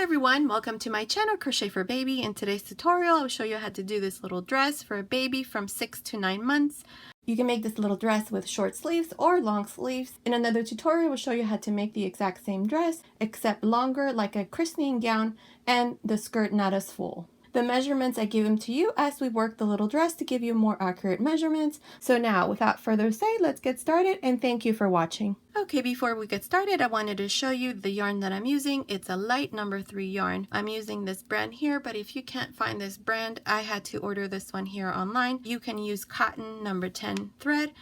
Hi everyone, welcome to my channel Crochet for Baby. In today's tutorial I'll show you how to do this little dress for a baby from 6 to 9 months. You can make this little dress with short sleeves or long sleeves. In another tutorial we'll show you how to make the exact same dress except longer, like a christening gown, and the skirt not as full. The measurements I give them to you as we work the little dress to give you more accurate measurements. So now without further ado, let's get started, and thank you for watching. Okay, before we get started, I wanted to show you the yarn that I'm using. It's a light number 3 yarn. I'm using this brand here, but if you can't find this brand, I had to order this one here online. You can use cotton number 10 thread.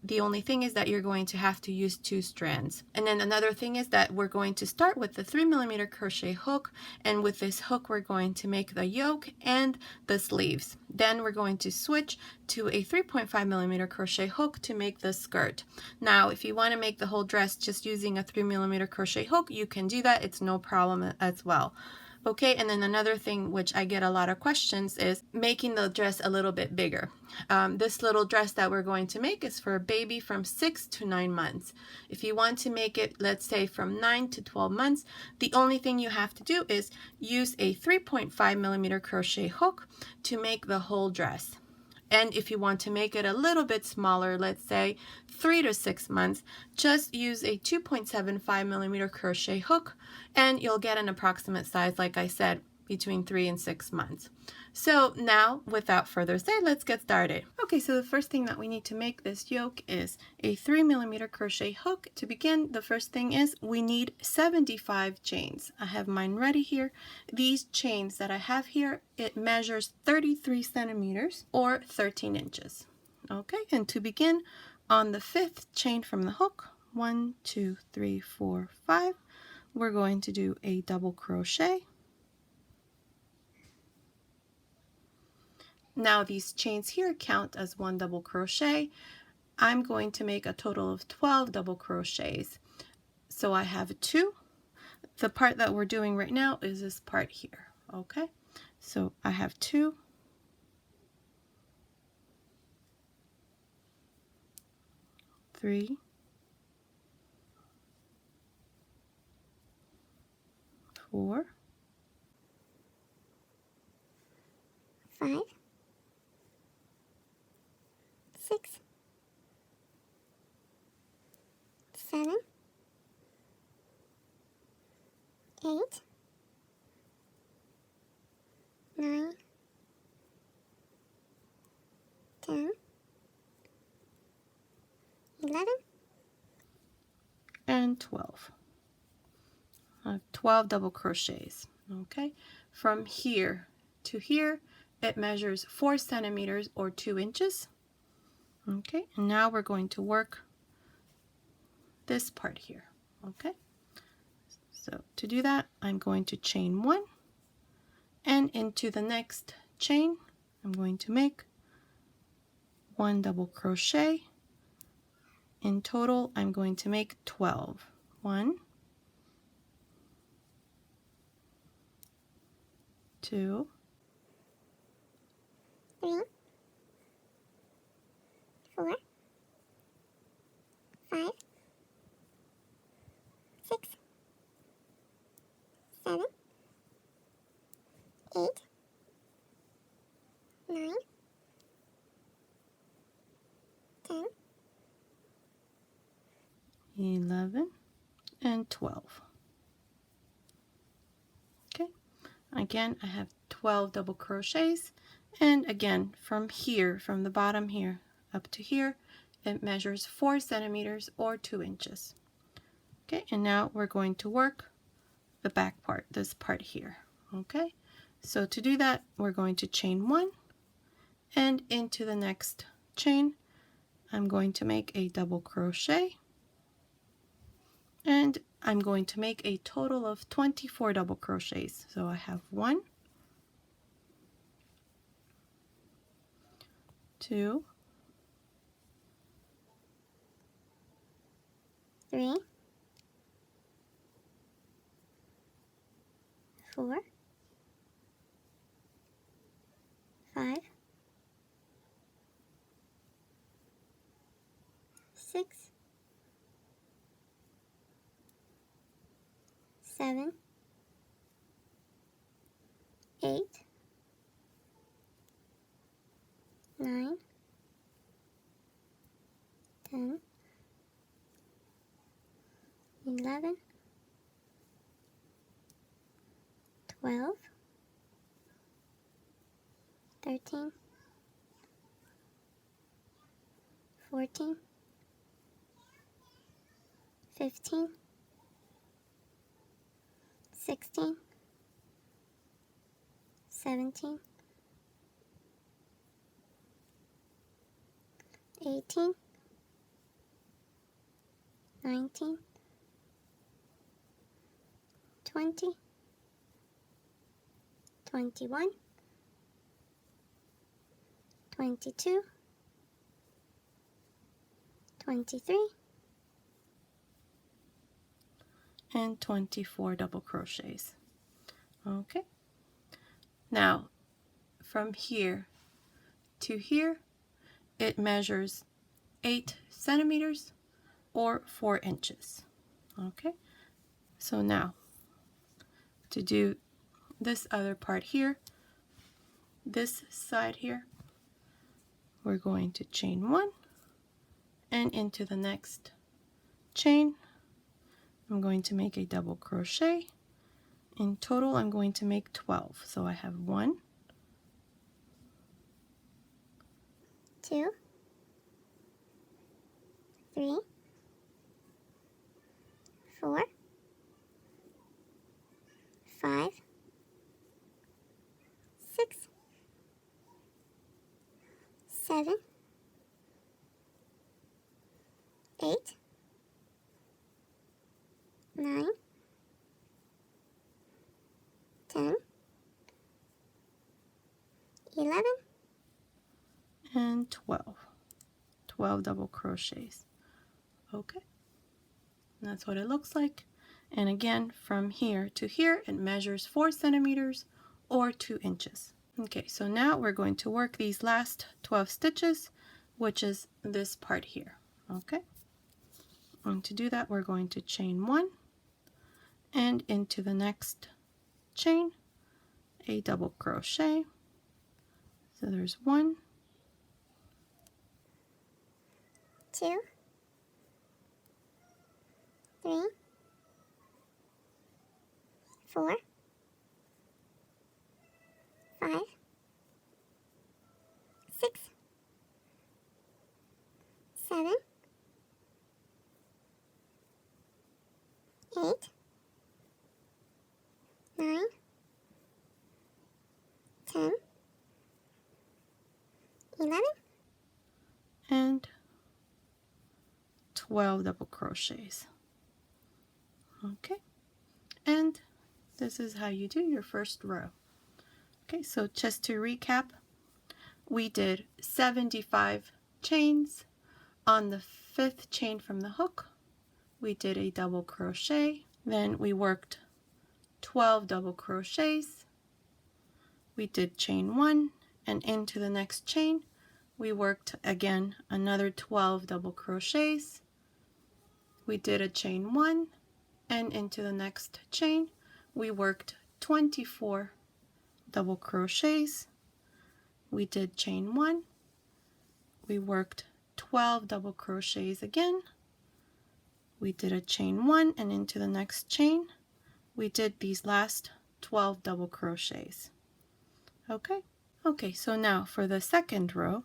The only thing is that you're going to have to use 2 strands. And then another thing is that we're going to start with the 3mm crochet hook, and with this hook we're going to make the yoke and the sleeves. Then we're going to switch to a 3.5mm crochet hook to make the skirt. Now if you want to make the whole dress just using a 3mm crochet hook, you can do that. It's no problem as well. Okay, and then another thing which I get a lot of questions is making the dress a little bit bigger. This little dress that we're going to make is for a baby from 6 to 9 months. If you want to make it, let's say from 9 to 12 months, the only thing you have to do is use a 3.5mm crochet hook to make the whole dress. And if you want to make it a little bit smaller, let's say 3 to 6 months, just use a 2.75mm crochet hook and you'll get an approximate size, like I said, between 3 and 6 months. So now, without further ado, let's get started. Okay, so the first thing that we need to make this yoke is a 3mm crochet hook. To begin, the first thing is we need 75 chains. I have mine ready here. These chains that I have here, it measures 33 centimeters or 13 inches. Okay, and to begin, on the 5th chain from the hook, 1, 2, 3, 4, 5, we're going to do a double crochet. Now these chains here count as 1 double crochet. I'm going to make a total of 12 double crochets. So I have 2. The part that we're doing right now is this part here. Okay, so I have 2. 3. 4. 5. 6. 7. 8. 9. 10. 11. And 12. I have 12 double crochets. Okay, from here to here it measures 4 centimeters or 2 inches. Okay, and now we're going to work this part here. Okay, so to do that I'm going to chain 1, and into the next chain I'm going to make 1 double crochet. In total I'm going to make 12. 1, 2, 3. 4. 5. 6. 7. 8. 9. 10. 11, and 12. Okay, again I have 12 double crochets, and again from here, from the bottom here up to here, it measures 4 centimeters or 2 inches. Okay, and now we're going to work the back part, this part here. Okay, so to do that we're going to chain 1, and into the next chain I'm going to make a double crochet, and I'm going to make a total of 24 double crochets. So I have 1, 2, 3. 4. 5. 6. 7, 8, 9, 10, 11, 12, 13, 14, 15, 16, 17, 18, 19, 20, 21, 22, 23, and 24 double crochets. Okay, now from here to here it measures 8 centimeters or 4 inches. Okay, so now to do this other part here, this side here, we're going to chain 1 and into the next chain I'm going to make a double crochet. In total I'm going to make 12. So I have 1, 2, 3, 4, 5, 6, 7, 8, 9, 10, 11, and 12. 12 double crochets. Okay, and that's what it looks like. And again, from here to here it measures 4 centimeters or 2 inches. Okay, so now we're going to work these last 12 stitches, which is this part here. Okay, and to do that we're going to chain 1 and into the next chain a double crochet. So there's 1, 2, 3, 4, 5, 6, 7, 8, 9, 10, 11, and 12 double crochets. Okay, and this is how you do your first row. Okay, so just to recap, we did 75 chains. On the 5th chain from the hook we did a double crochet, then we worked 12 double crochets, we did chain 1, and into the next chain we worked again another 12 double crochets, we did a chain 1, and into the next chain we worked 24 double crochets, we did chain 1, we worked 12 double crochets again, we did a chain 1, and into the next chain we did these last 12 double crochets. Okay, so now for the second row,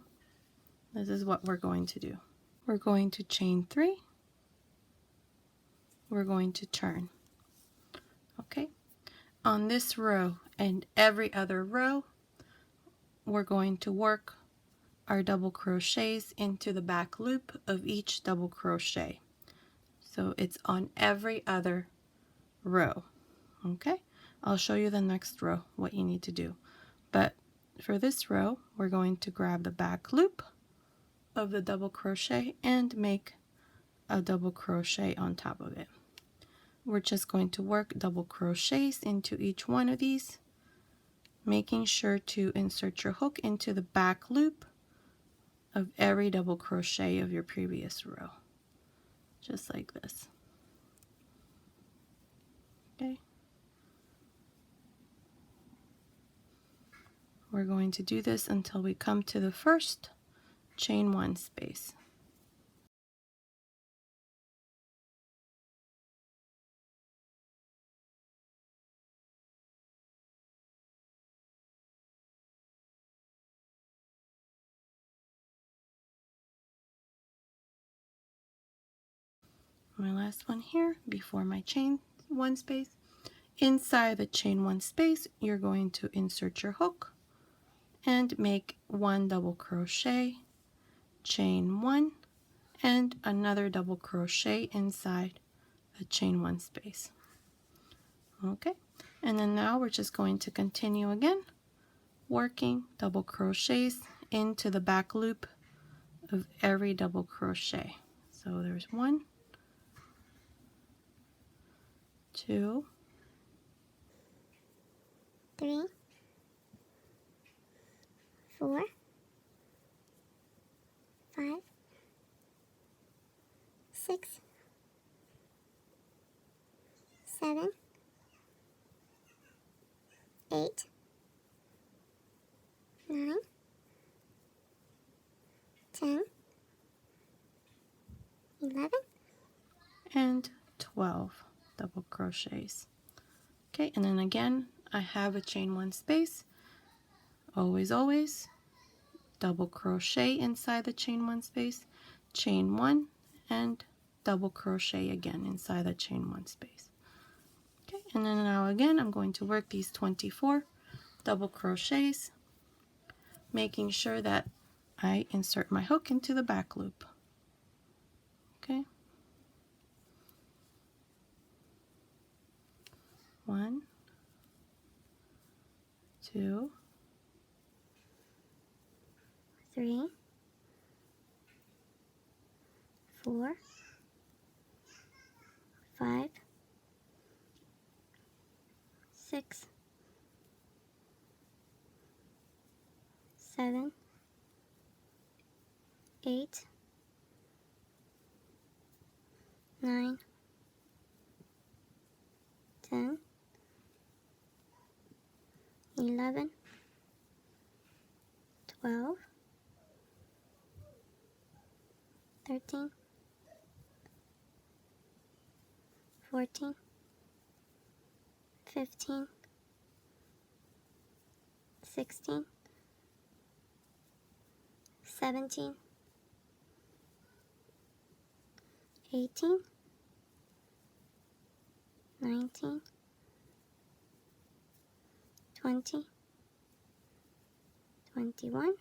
this is what we're going to do. We're going to chain 3, we're going to turn. Okay, on this row and every other row we're going to work our double crochets into the back loop of each double crochet. So it's on every other row. Okay, I'll show you the next row what you need to do, but for this row we're going to grab the back loop of the double crochet and make a double crochet on top of it. We're just going to work double crochets into each one of these, making sure to insert your hook into the back loop of every double crochet of your previous row, just like this. Okay, We're going to do this until we come to the first chain 1 space. My last one here before my chain 1 space. Inside the chain 1 space, you're going to insert your hook and make 1 double crochet, chain 1, and another double crochet inside the chain 1 space. Okay, and then now we're just going to continue again, working double crochets into the back loop of every double crochet. So there's 1, 2, 3, 4, 5, 6, 7, 8, 9, 10, 11, and 12 double crochets. Okay, and then again, I have a chain 1 space. Always double crochet inside the chain 1 space, chain 1, and double crochet again inside the chain 1 space. Okay, and then now again, I'm going to work these 24 double crochets, making sure that I insert my hook into the back loop. Okay. 1, 2, 3, 4, 5, 6, 7, 8, 9, 10, 11, 12, 13, 14, 15, 16, 17, 18, 19, 20, 21,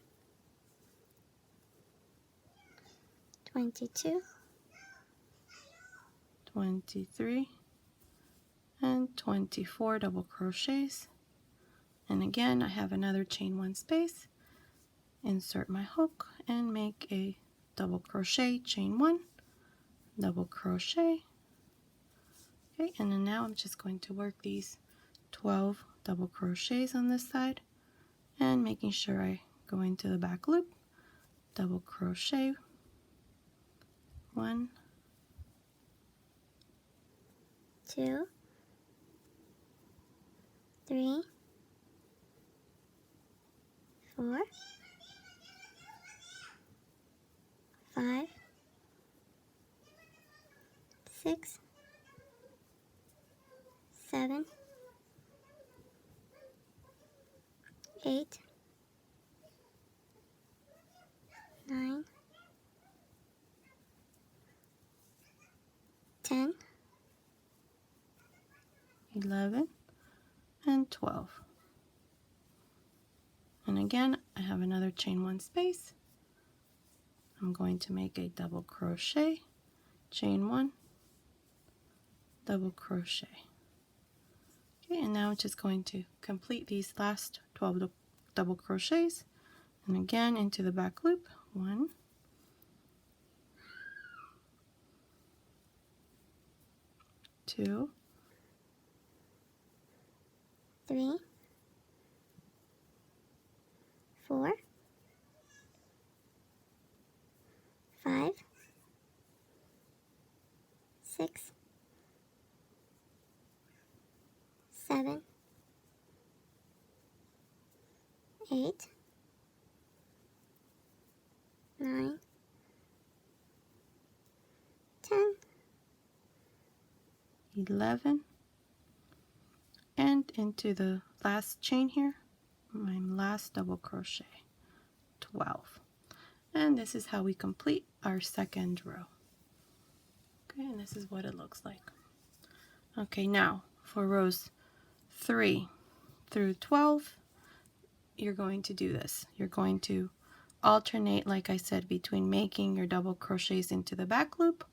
22, 23, and 24 double crochets. And again, I have another chain 1 space, insert my hook and make a double crochet, chain 1, double crochet. Okay, and then now I'm just going to work these 12 double crochets on this side and making sure I go into the back loop, double crochet, 1, 2, 3, 4, 5, 6, 7, 8, 9, 10, 11, and 12. And again, I have another chain 1 space. I'm going to make a double crochet, chain 1, double crochet. Okay, and now I'm just going to complete these last 12 double crochets, and again into the back loop, 1, 2, 3, 4, 5, 6, 7, 8, 9, 10, 11, and into the last chain here, my last double crochet, 12. And this is how we complete our second row. Okay, and this is what it looks like. Okay, now for rows 3 through 12, you're going to do this. You're going to alternate, like I said, between making your double crochets into the back loop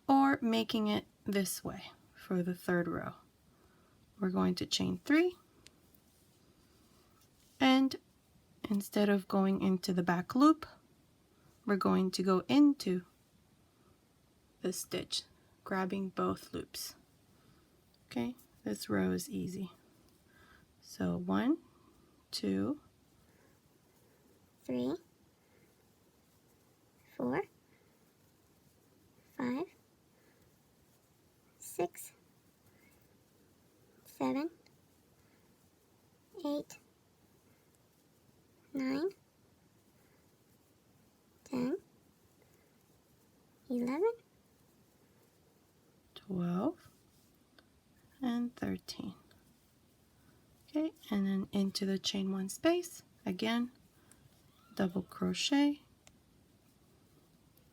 or making it this way for the third row. We're going to chain 3, and instead of going into the back loop, we're going to go into the stitch, grabbing both loops. Okay, this row is easy. So 1, 2, 3, 4, 5, 6, 7, 8, 9, 10, 11, 12, and 13. Okay, and then into the chain 1 space, again, double crochet,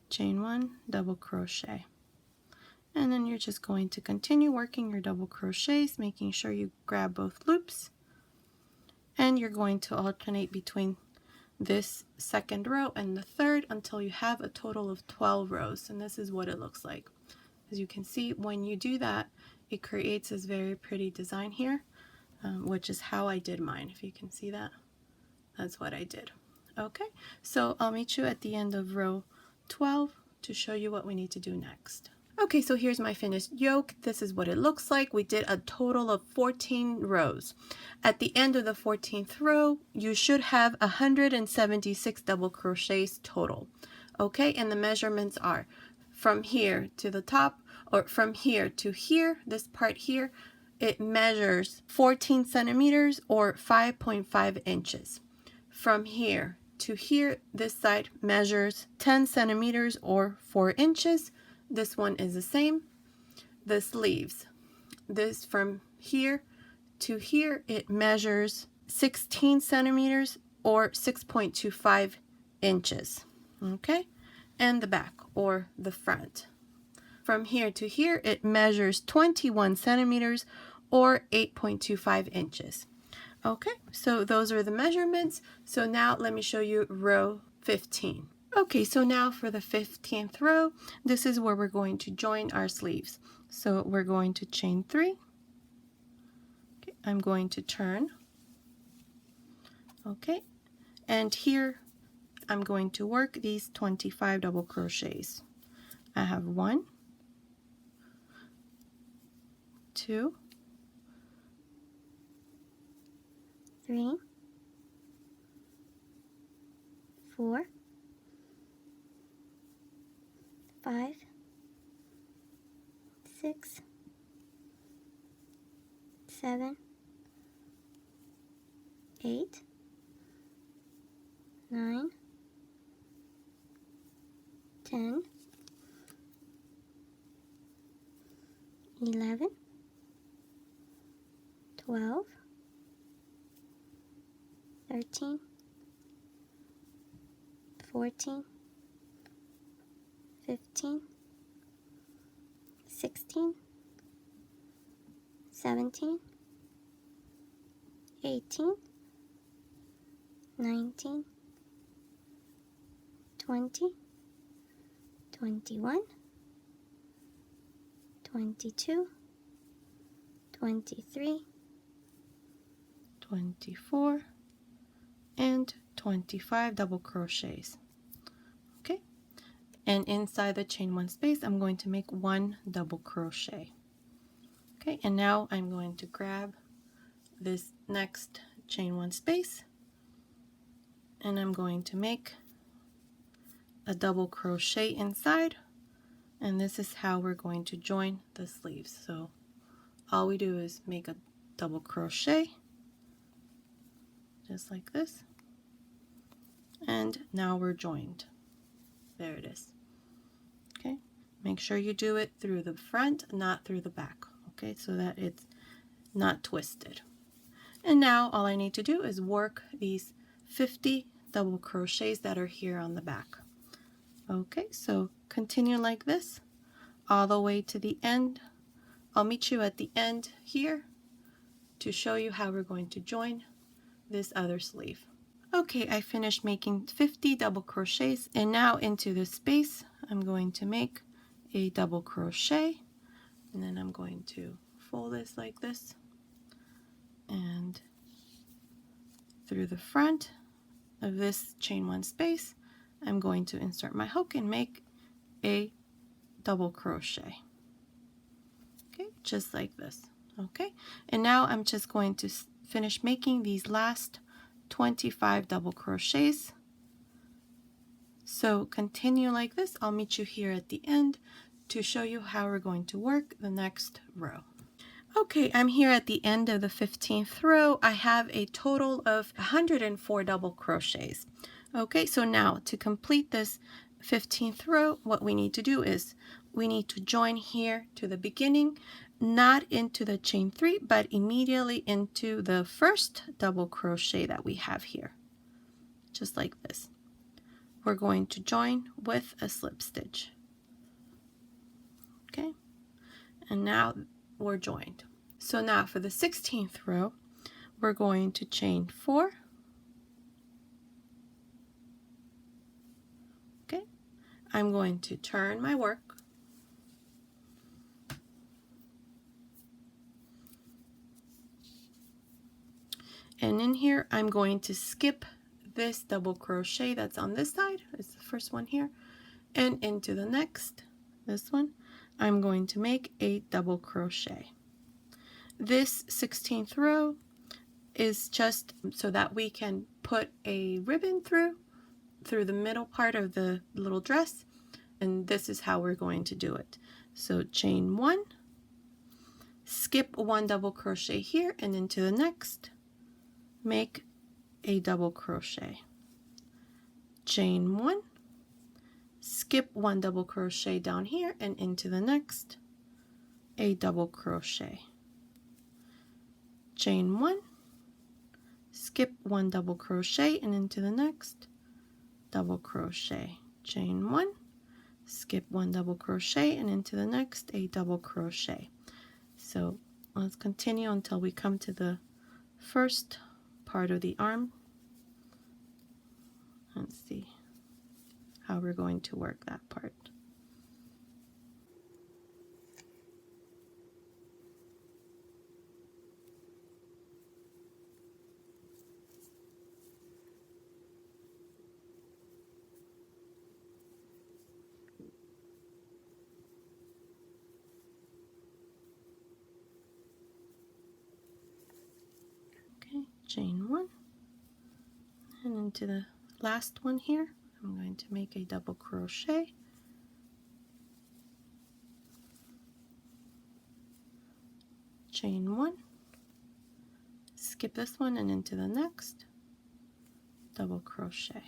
chain 1, double crochet. And then you're just going to continue working your double crochets, making sure you grab both loops. And you're going to alternate between this second row and the third until you have a total of 12 rows. And this is what it looks like. As you can see, when you do that, it creates this very pretty design here, which is how I did mine. If you can see that, that's what I did. Okay, so I'll meet you at the end of row 12 to show you what we need to do next. Okay, so here's my finished yoke. This is what it looks like. We did a total of 14 rows. At the end of the 14th row, you should have 176 double crochets total. Okay, and the measurements are from here to the top, or from here to here, this part here, it measures 14 centimeters or 5.5 inches. From here to here, this side measures 10 centimeters or 4 inches. This one is the same. The sleeves, this from here to here, it measures 16 centimeters or 6.25 inches. Okay, and the back or the front, from here to here, it measures 21 centimeters or 8.25 inches. Okay, so those are the measurements. So now let me show you row 15. Okay, so now for the 15th row, this is where we're going to join our sleeves. So we're going to chain 3. Okay, I'm going to turn. Okay, and here I'm going to work these 25 double crochets. I have 1, 2, 3, 4, 5, 6, 7, 8, 9, 10, 11, 12, 13, 14, 15, 16, 17, 18, 19, 20, 21, 22, 23, 24, and 25 double crochets. Okay, and inside the chain 1 space, I'm going to make 1 double crochet. Okay, and now I'm going to grab this next chain 1 space, and I'm going to make a double crochet inside, and this is how we're going to join the sleeves. So all we do is make a double crochet just like this, and now we're joined. There it is. Okay, make sure you do it through the front, not through the back, okay, so that it's not twisted. And now all I need to do is work these 50 double crochets that are here on the back. Okay, so continue like this all the way to the end. I'll meet you at the end here to show you how we're going to join this other sleeve. Okay, I finished making 50 double crochets, and now into this space I'm going to make a double crochet, and then I'm going to fold this like this, and through the front of this chain one space I'm going to insert my hook and make a double crochet. Okay, just like this. Okay, and now I'm just going to finish making these last 25 double crochets. So continue like this. I'll meet you here at the end to show you how we're going to work the next row. Okay, I'm here at the end of the 15th row. I have a total of 104 double crochets. Okay, so now to complete this 15th row, what we need to do is we need to join here to the beginning, not into the chain 3, but immediately into the first double crochet that we have here, just like this. We're going to join with a slip stitch. Okay, and now we're joined. So now for the 16th row, we're going to chain 4. Okay, I'm going to turn my work. And in here, I'm going to skip this double crochet that's on this side. It's the first one here. And into the next, this one, I'm going to make a double crochet. This 16th row is just so that we can put a ribbon through the middle part of the little dress. And this is how we're going to do it. So chain 1, skip 1 double crochet here, and into the next, make a double crochet. Chain 1, skip 1 double crochet down here, and into the next, a double crochet. Chain 1, skip 1 double crochet, and into the next, double crochet. Chain 1, skip 1 double crochet, and into the next, a double crochet. So let's continue until we come to the first part of the arm. Let's see how we're going to work that part. Okay, chain 1, and into the last one here, I'm going to make a double crochet. Chain 1, skip this one, and into the next, double crochet.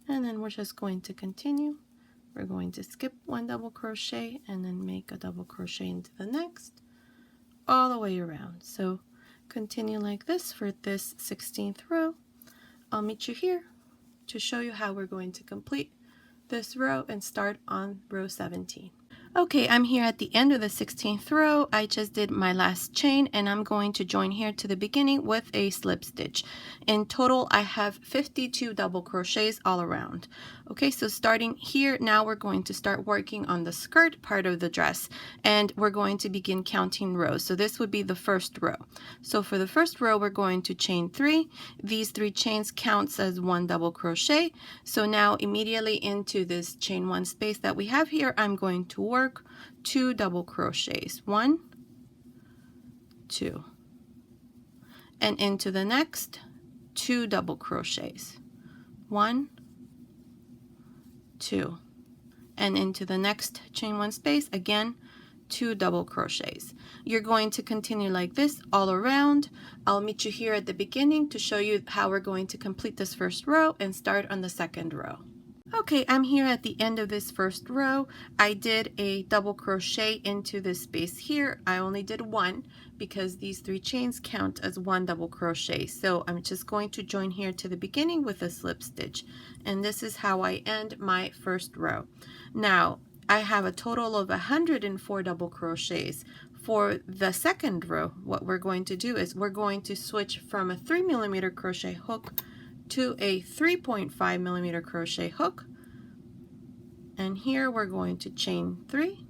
And then we're just going to continue. We're going to skip 1 double crochet and then make a double crochet into the next, all the way around. So continue like this for this 16th row. I'll meet you here to show you how we're going to complete this row and start on row 17. Okay, I'm here at the end of the 16th row. I just did my last chain, and I'm going to join here to the beginning with a slip stitch. In total, I have 52 double crochets all around. Okay, so starting here, now we're going to start working on the skirt part of the dress, and we're going to begin counting rows. So this would be the first row. So for the first row, we're going to chain 3. These 3 chains counts as 1 double crochet. So now immediately into this chain 1 space that we have here, I'm going to work 2 double crochets. 1, 2, and into the next, 2 double crochets. 1, 2, and into the next chain 1 space, again 2 double crochets. You're going to continue like this all around. I'll meet you here at the beginning to show you how we're going to complete this first row and start on the second row. Okay, I'm here at the end of this first row. I did a double crochet into this space here. I only did one because these 3 chains count as 1 double crochet. So I'm just going to join here to the beginning with a slip stitch. And this is how I end my first row. Now, I have a total of 104 double crochets. For the second row, what we're going to do is we're going to switch from a 3mm crochet hook to a 3.5mm crochet hook, and here we're going to chain 3.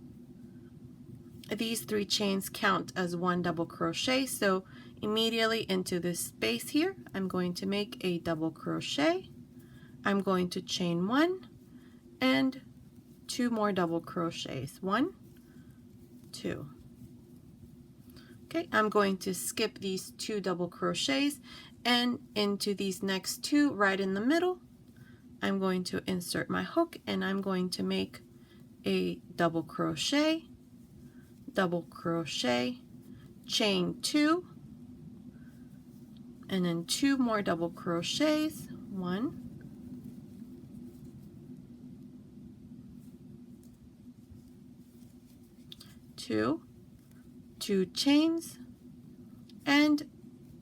These 3 chains count as 1 double crochet, so immediately into this space here I'm going to make a double crochet. I'm going to chain 1 and 2 more double crochets. 1, 2. Okay, I'm going to skip these 2 double crochets, and into these next 2 right in the middle I'm going to insert my hook, and I'm going to make a double crochet, chain 2, and then 2 more double crochets. 1, 2, 2 chains, and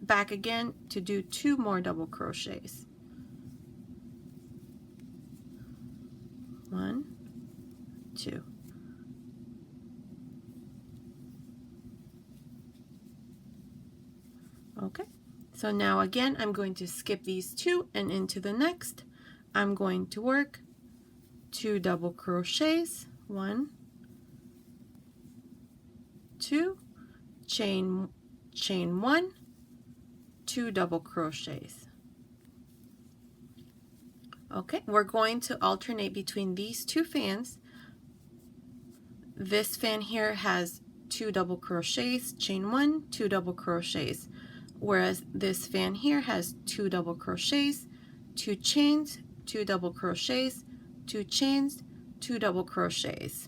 back again to do 2 more double crochets. 1, 2. Okay, so now again I'm going to skip these 2, and into the next I'm going to work 2 double crochets. 1, 2, chain 1, 2 double crochets. Okay, we're going to alternate between these 2 fans. This fan here has 2 double crochets, chain 1, 2 double crochets, whereas this fan here has 2 double crochets, 2 chains, 2 double crochets, 2 chains, 2 double crochets.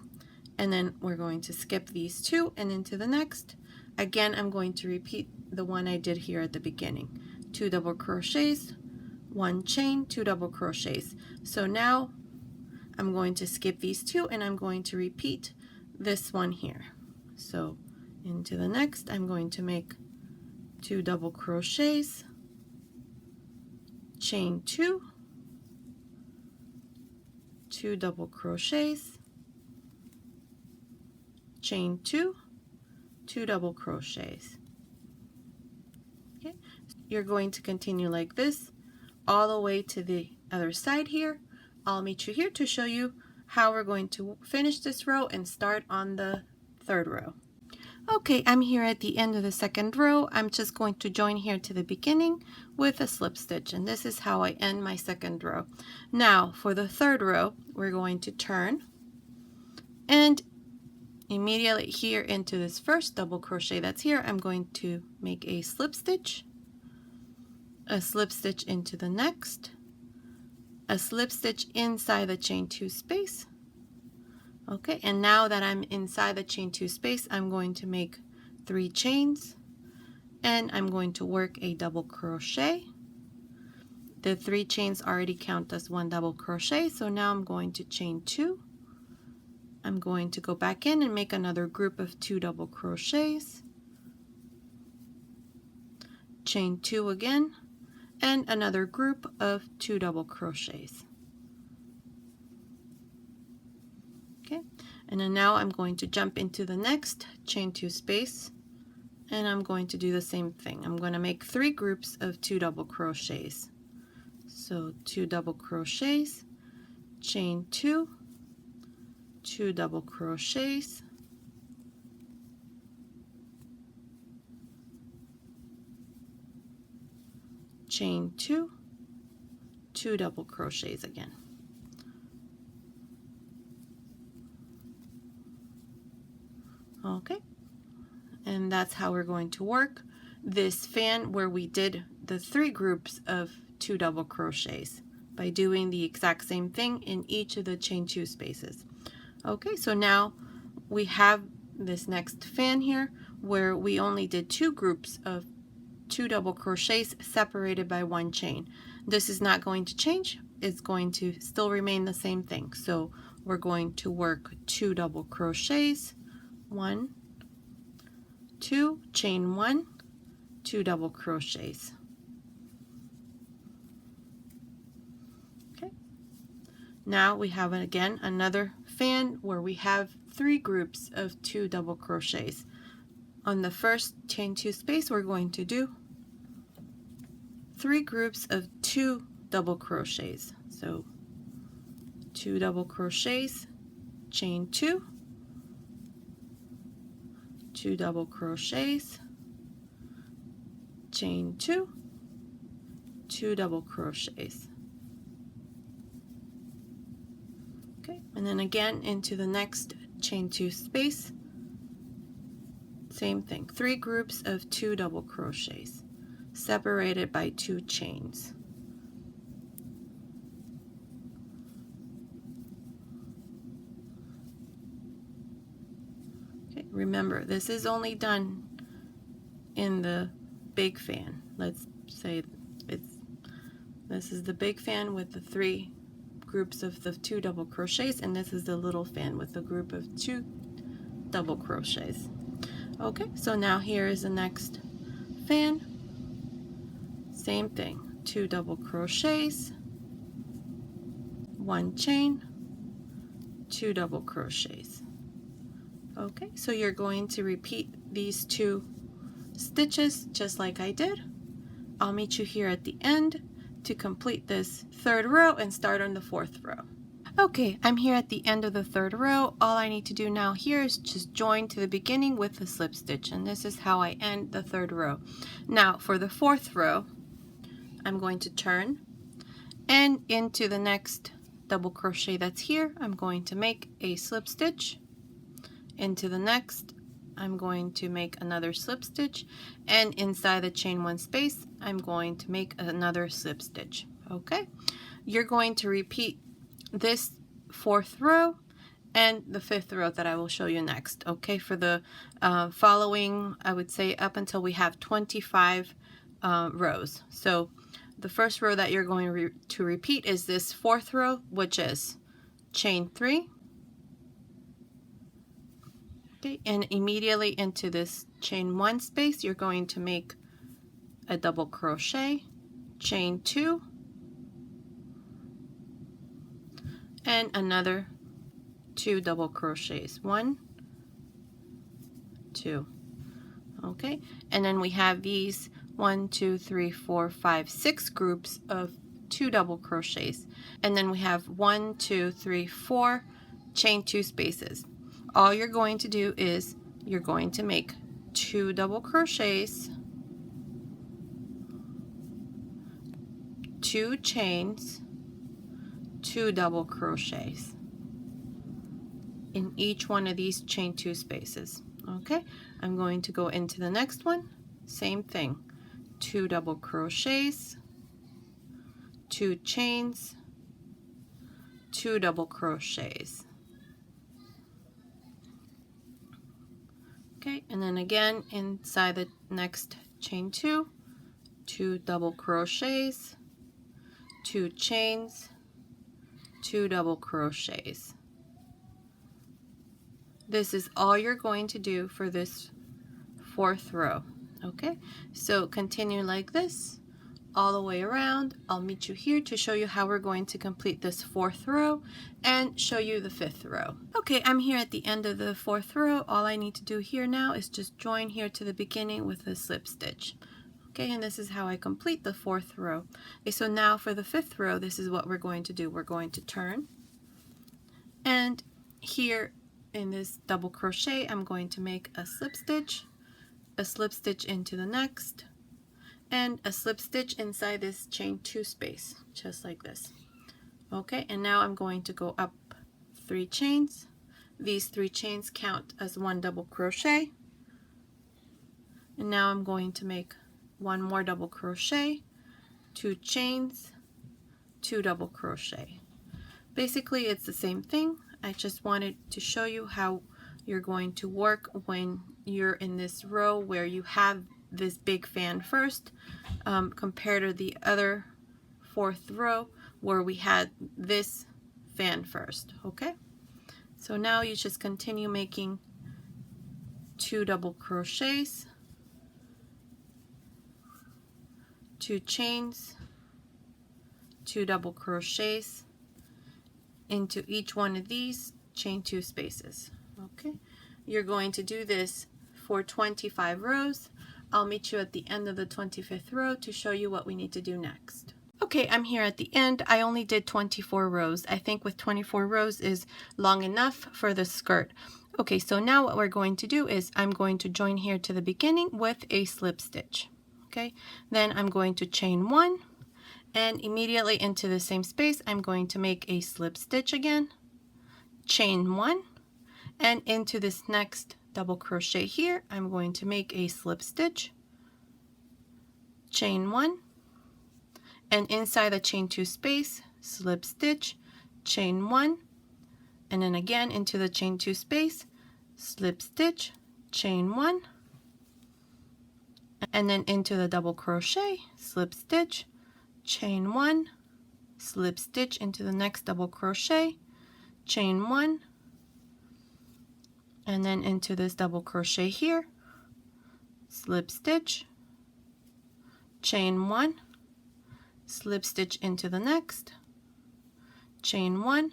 And then we're going to skip these 2 and into the next. Again, I'm going to repeat the one I did here at the beginning. 2 double crochets, 1 chain, 2 double crochets. So now I'm going to skip these 2 and I'm going to repeat this one here. So into the next I'm going to make 2 double crochets, chain 2, 2 double crochets, chain 2, 2 double crochets. Okay, you're going to continue like this all the way to the other side here. I'll meet you here to show you how we're going to finish this row and start on the third row. Okay, I'm here at the end of the second row. I'm just going to join here to the beginning with a slip stitch, and this is how I end my second row. Now for the third row, we're going to turn and immediately here into this first double crochet that's here, I'm going to make a slip stitch into the next, a slip stitch inside the chain 2 space. Okay, and now that I'm inside the chain 2 space, I'm going to make 3 chains and I'm going to work a double crochet. The 3 chains already count as 1 double crochet, so now I'm going to chain 2. I'm going to go back in and make another group of 2 double crochets, chain 2 again, and another group of 2 double crochets. Okay, and then now I'm going to jump into the next chain 2 space and I'm going to do the same thing. I'm going to make 3 groups of 2 double crochets. So 2 double crochets, chain 2, 2 double crochets, chain 2, 2 double crochets again. Okay, and that's how we're going to work this fan where we did the 3 groups of 2 double crochets by doing the exact same thing in each of the chain 2 spaces. Okay, so now we have this next fan here where we only did 2 groups of 2 double crochets separated by 1 chain. This is not going to change. It's going to still remain the same thing. So we're going to work 2 double crochets, 1, 2, chain 1, 2 double crochets. Okay. Now we have again another fan where we have 3 groups of 2 double crochets. On the first chain 2 space, we're going to do 3 groups of 2 double crochets. So 2 double crochets, chain 2, 2 double crochets, chain 2, 2 double crochets. Okay, and then again into the next chain 2 space, same thing, 3 groups of 2 double crochets separated by 2 chains. Okay, remember this is only done in the big fan. Let's say this is the big fan with the 3 groups of the 2 double crochets, and this is the little fan with a group of 2 double crochets. Okay, so now here is the next fan. Same thing, 2 double crochets, 1 chain, 2 double crochets. Okay, so you're going to repeat these 2 stitches just like I did. I'll meet you here at the end to complete this 3rd row and start on the 4th row. Okay, I'm here at the end of the 3rd row. All I need to do now here is just join to the beginning with a slip stitch, and this is how I end the 3rd row. Now for the 4th row, I'm going to turn, and into the next double crochet that's here, I'm going to make a slip stitch. Into the next, I'm going to make another slip stitch, and inside the chain 1 space, I'm going to make another slip stitch. Okay, you're going to repeat this 4th row and the 5th row that I will show you next. Okay, for the following, I would say up until we have 25 rows. So the first row that you're going to repeat is this 4th row, which is chain 3. Okay, and immediately into this chain 1 space, you're going to make a double crochet, chain 2, and another 2 double crochets, 1, 2. Okay, and then we have these 1, 2, 3, 4, 5, 6 groups of 2 double crochets, and then we have 1, 2, 3, 4 chain 2 spaces. All you're going to do is you're going to make 2 double crochets, 2 chains, 2 double crochets in each one of these chain 2 spaces. Okay, I'm going to go into the next one, same thing, 2 double crochets, 2 chains, 2 double crochets. Okay, and then again inside the next chain 2, 2 double crochets, 2 chains, 2 double crochets. This is all you're going to do for this 4th row. Okay, so continue like this all the way around. I'll meet you here to show you how we're going to complete this 4th row and show you the 5th row. Okay, I'm here at the end of the 4th row. All I need to do here now is just join here to the beginning with a slip stitch. Okay, and this is how I complete the 4th row. Okay, so now for the 5th row, this is what we're going to do. We're going to turn, and here in this double crochet, I'm going to make a slip stitch into the next, and a slip stitch inside this chain 2 space, just like this. Okay, and now I'm going to go up 3 chains. These 3 chains count as 1 double crochet, and now I'm going to make 1 more double crochet, 2 chains, 2 double crochet. Basically it's the same thing. I just wanted to show you how you're going to work when you're in this row where you have this big fan first, compared to the other fourth row where we had this fan first. Okay, so now you just continue making 2 double crochets, 2 chains, 2 double crochets into each one of these, chain 2 spaces. Okay, you're going to do this for 25 rows. I'll meet you at the end of the 25th row to show you what we need to do next. Okay, I'm here at the end. I only did 24 rows. I think with 24 rows is long enough for the skirt. Okay, so now what we're going to do is I'm going to join here to the beginning with a slip stitch. Okay, then I'm going to chain 1, and immediately into the same space I'm going to make a slip stitch again, chain 1, and into this next double crochet here I'm going to make a slip stitch, chain 1, and inside the chain 2 space, slip stitch, chain 1, and then again into the chain 2 space, slip stitch, chain 1, and then into the double crochet, slip stitch, chain 1, slip stitch into the next double crochet, chain 1, and then into this double crochet here, slip stitch, chain 1, slip stitch into the next, chain 1,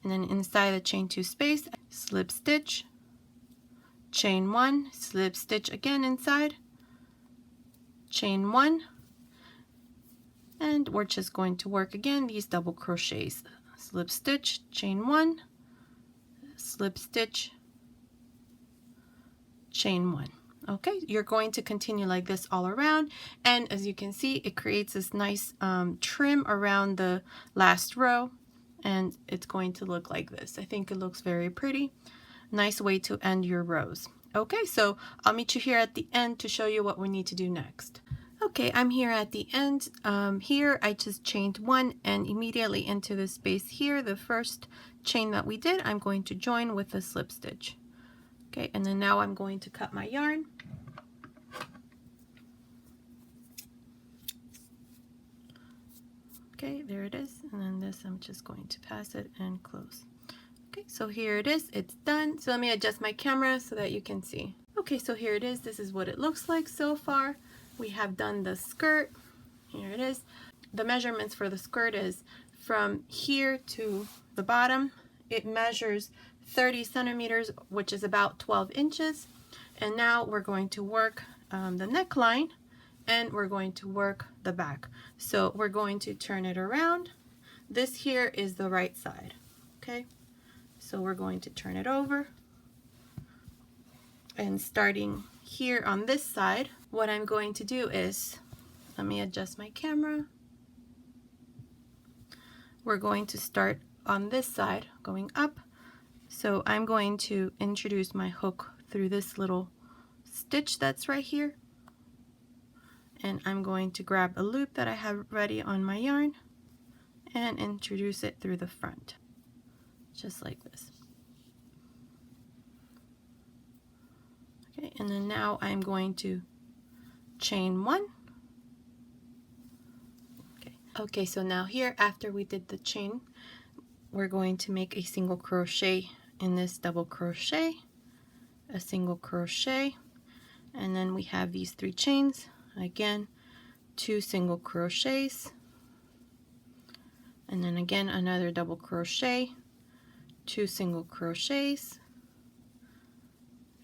and then inside the chain 2 space, slip stitch, chain 1, slip stitch again inside, chain 1, and we're just going to work again these double crochets, slip stitch, chain 1, slip stitch, chain 1. Okay, you're going to continue like this all around, and as you can see it creates this nice trim around the last row, and it's going to look like this. I think it looks very pretty. Nice way to end your rows. Okay, so I'll meet you here at the end to show you what we need to do next. Okay, I'm here at the end. Here I just chained 1, and immediately into the space here, the first chain that we did, I'm going to join with a slip stitch. Okay, and then now I'm going to cut my yarn. Okay, there it is, and then this I'm just going to pass it and close. Okay, so here it is, it's done. So let me adjust my camera so that you can see. Okay, so here it is. This is what it looks like so far. We have done the skirt. Here it is. The measurements for the skirt is from here to the bottom. It measures 30 centimeters, which is about 12 inches. And now we're going to work the neckline, and we're going to work the back. So we're going to turn it around. This here is the right side. Okay. So we're going to turn it over, and starting here on this side, what I'm going to do is, let me adjust my camera. We're going to start on this side going up. So I'm going to introduce my hook through this little stitch that's right here, and I'm going to grab a loop that I have ready on my yarn and introduce it through the front, just like this. Okay, and then now I'm going to chain 1. Okay, so now here, after we did the chain, we're going to make a single crochet in this double crochet, a single crochet, and then we have these 3 chains, again 2 single crochets, and then again another double crochet, 2 single crochets.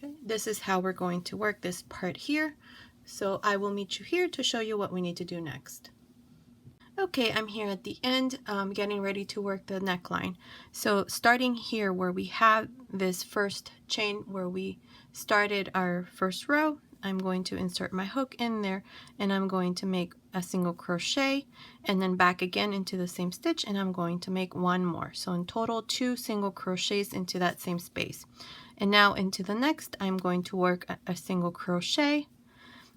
Okay, this is how we're going to work this part here. So I will meet you here to show you what we need to do next. Okay, I'm here at the end, getting ready to work the neckline. So starting here where we have this first chain where we started our first row, I'm going to insert my hook in there, and I'm going to make a single crochet, and then back again into the same stitch, and I'm going to make 1 more. So in total 2 single crochets into that same space. And now into the next, I'm going to work a single crochet,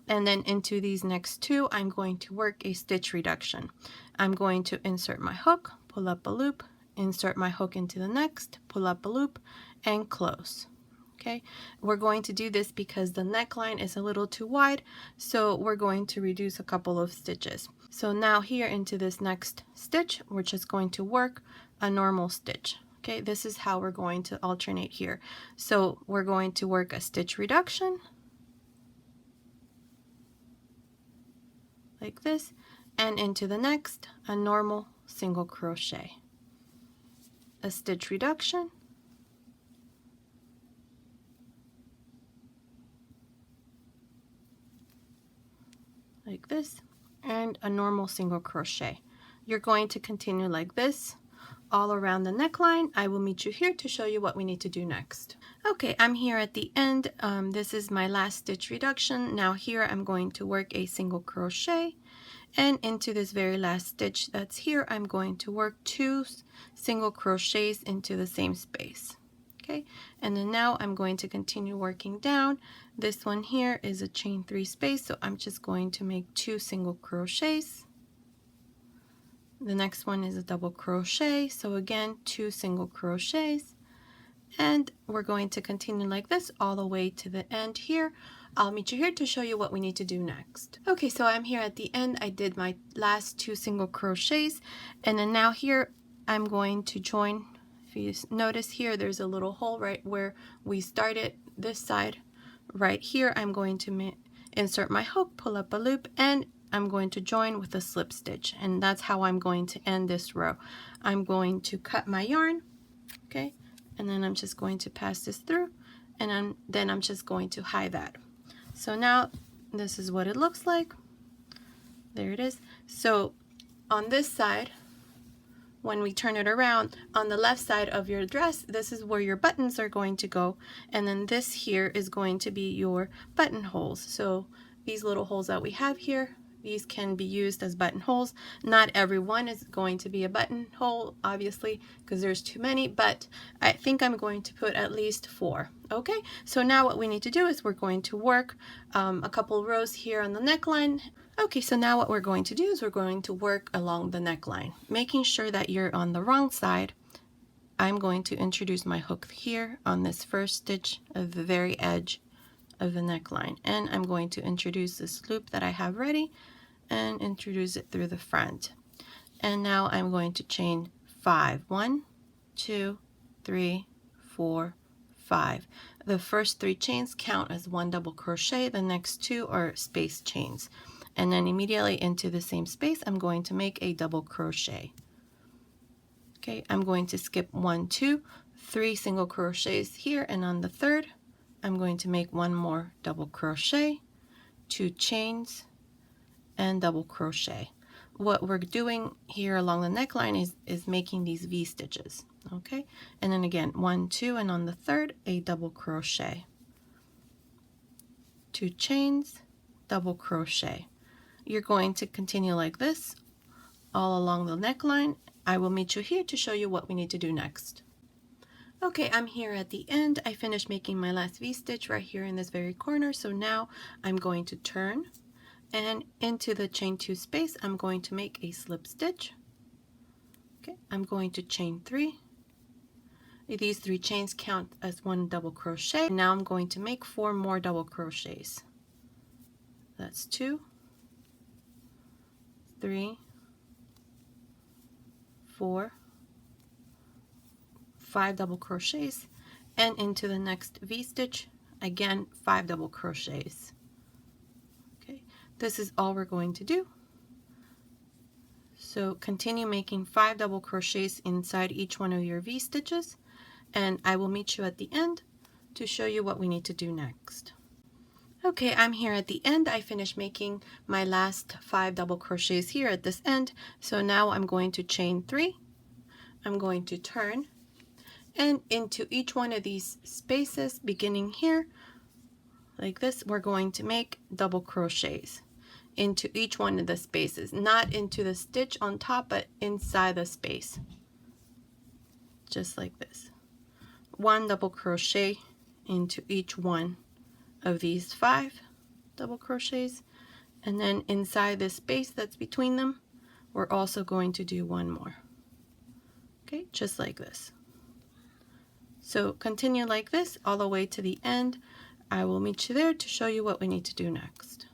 and then into these next 2, I'm going to work a stitch reduction. I'm going to insert my hook, pull up a loop, insert my hook into the next, pull up a loop, and close. Okay, we're going to do this because the neckline is a little too wide, so we're going to reduce a couple of stitches. So now here into this next stitch, we're just going to work a normal stitch. Okay, this is how we're going to alternate here. So we're going to work a stitch reduction like this, and into the next, a normal single crochet, a stitch reduction, like this, and a normal single crochet. You're going to continue like this all around the neckline. I will meet you here to show you what we need to do next. Okay, I'm here at the end. This is my last stitch reduction. Now here I'm going to work a single crochet, and into this very last stitch that's here, I'm going to work 2 single crochets into the same space. Okay, and then now I'm going to continue working down. This one here is a chain 3 space, so I'm just going to make 2 single crochets. The next one is a double crochet, so again 2 single crochets, and we're going to continue like this all the way to the end here. I'll meet you here to show you what we need to do next. Okay, so I'm here at the end. I did my last 2 single crochets, and then now here I'm going to join. If you notice here, there's a little hole right where we started this side. Right here, I'm going to insert my hook, pull up a loop, and I'm going to join with a slip stitch, and that's how I'm going to end this row. I'm going to cut my yarn, okay, and then I'm just going to pass this through, and then I'm just going to hide that. So now this is what it looks like. There it is. So on this side, when we turn it around, on the left side of your dress, this is where your buttons are going to go, and then this here is going to be your buttonholes. So these little holes that we have here, these can be used as buttonholes. Not every one is going to be a buttonhole, obviously, because there's too many, but I think I'm going to put at least 4. Okay, so now what we need to do is we're going to work a couple rows here on the neckline. Okay, so now what we're going to do is we're going to work along the neckline, making sure that you're on the wrong side. I'm going to introduce my hook here on this first stitch of the very edge of the neckline, and I'm going to introduce this loop that I have ready and introduce it through the front. And now I'm going to chain 5. 1, 2, 3, 4, 5. The first 3 chains count as 1 double crochet. The next 2 are space chains, and then immediately into the same space I'm going to make a double crochet. Okay, I'm going to skip 1, 2, 3 single crochets here, and on the third I'm going to make 1 more double crochet, 2 chains, and double crochet. What we're doing here along the neckline is making these V stitches. Okay, and then again 1, 2, and on the third a double crochet, 2 chains, double crochet. You're going to continue like this all along the neckline. I will meet you here to show you what we need to do next. Okay, I'm here at the end. I finished making my last V-stitch right here in this very corner. So now I'm going to turn, and into the chain 2 space I'm going to make a slip stitch. Okay, I'm going to chain 3. These 3 chains count as 1 double crochet. Now I'm going to make 4 more double crochets. That's 2, 3, 4, 5 double crochets, and into the next V-stitch again 5 double crochets. Okay, this is all we're going to do. So continue making 5 double crochets inside each one of your V-stitches, and I will meet you at the end to show you what we need to do next. Okay, I'm here at the end. I finished making my last 5 double crochets here at this end. So now I'm going to chain 3. I'm going to turn, and into each one of these spaces beginning here like this, we're going to make double crochets into each one of the spaces, not into the stitch on top, but inside the space, just like this. 1 double crochet into each one of these 5 double crochets, and then inside this space that's between them we're also going to do 1 more. Okay, just like this. So continue like this all the way to the end. I will meet you there to show you what we need to do next.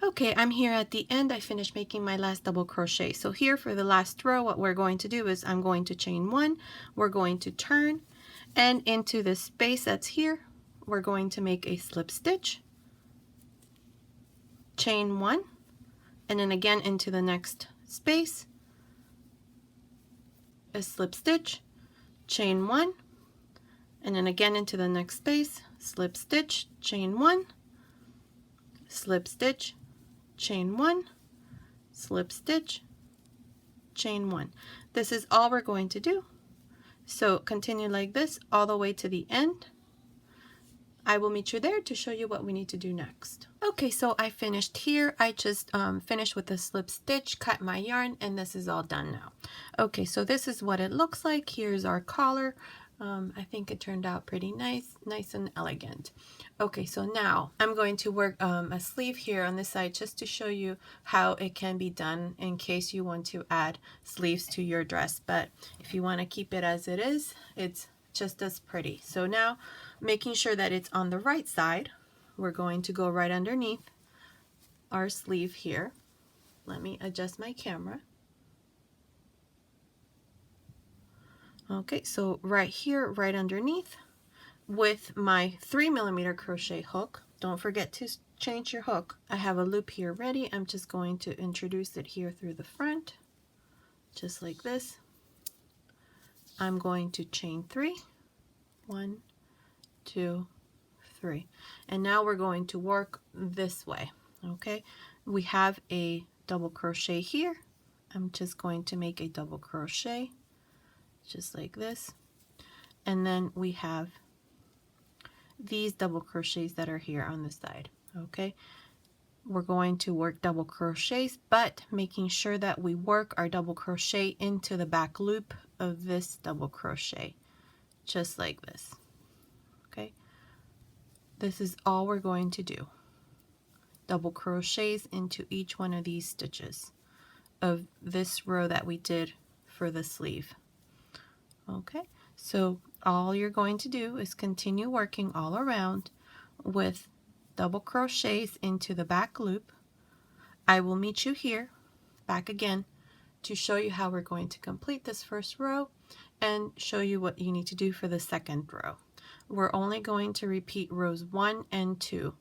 Okay, I'm here at the end. I finished making my last double crochet. So here for the last row, what we're going to do is I'm going to chain one, we're going to turn, and into the space that's here, we're going to make a slip stitch, chain one, and then again into the next space, a slip stitch, chain one, and then again into the next space, slip stitch, chain one, slip stitch, chain one, slip stitch, chain one. This is all we're going to do. So continue like this all the way to the end. I will meet you there to show you what we need to do next. Okay, so I finished here. I just finished with the slip stitch, cut my yarn, and this is all done now. Okay, so this is what it looks like. Here's our collar. I think it turned out pretty nice and elegant. Okay, so now I'm going to work a sleeve here on this side just to show you how it can be done in case you want to add sleeves to your dress. But if you want to keep it as it is, it's just as pretty. So now, making sure that it's on the right side, we're going to go right underneath our sleeve here. Let me adjust my camera. Okay, so right here, right underneath, with my 3mm crochet hook, don't forget to change your hook. I have a loop here ready. I'm just going to introduce it here through the front, just like this. I'm going to chain 3, 1, 2, 3, and now we're going to work this way. Okay, we have a double crochet here. I'm just going to make a double crochet just like this, and then we have these double crochets that are here on the side. Okay, we're going to work double crochets, but making sure that we work our double crochet into the back loop of this double crochet, just like this. Okay, this is all we're going to do. Double crochets into each one of these stitches of this row that we did for the sleeve. Okay, so all you're going to do is continue working all around with double crochets into the back loop. I will meet you here back again to show you how we're going to complete this first row and show you what you need to do for the second row. We're only going to repeat rows 1 and 2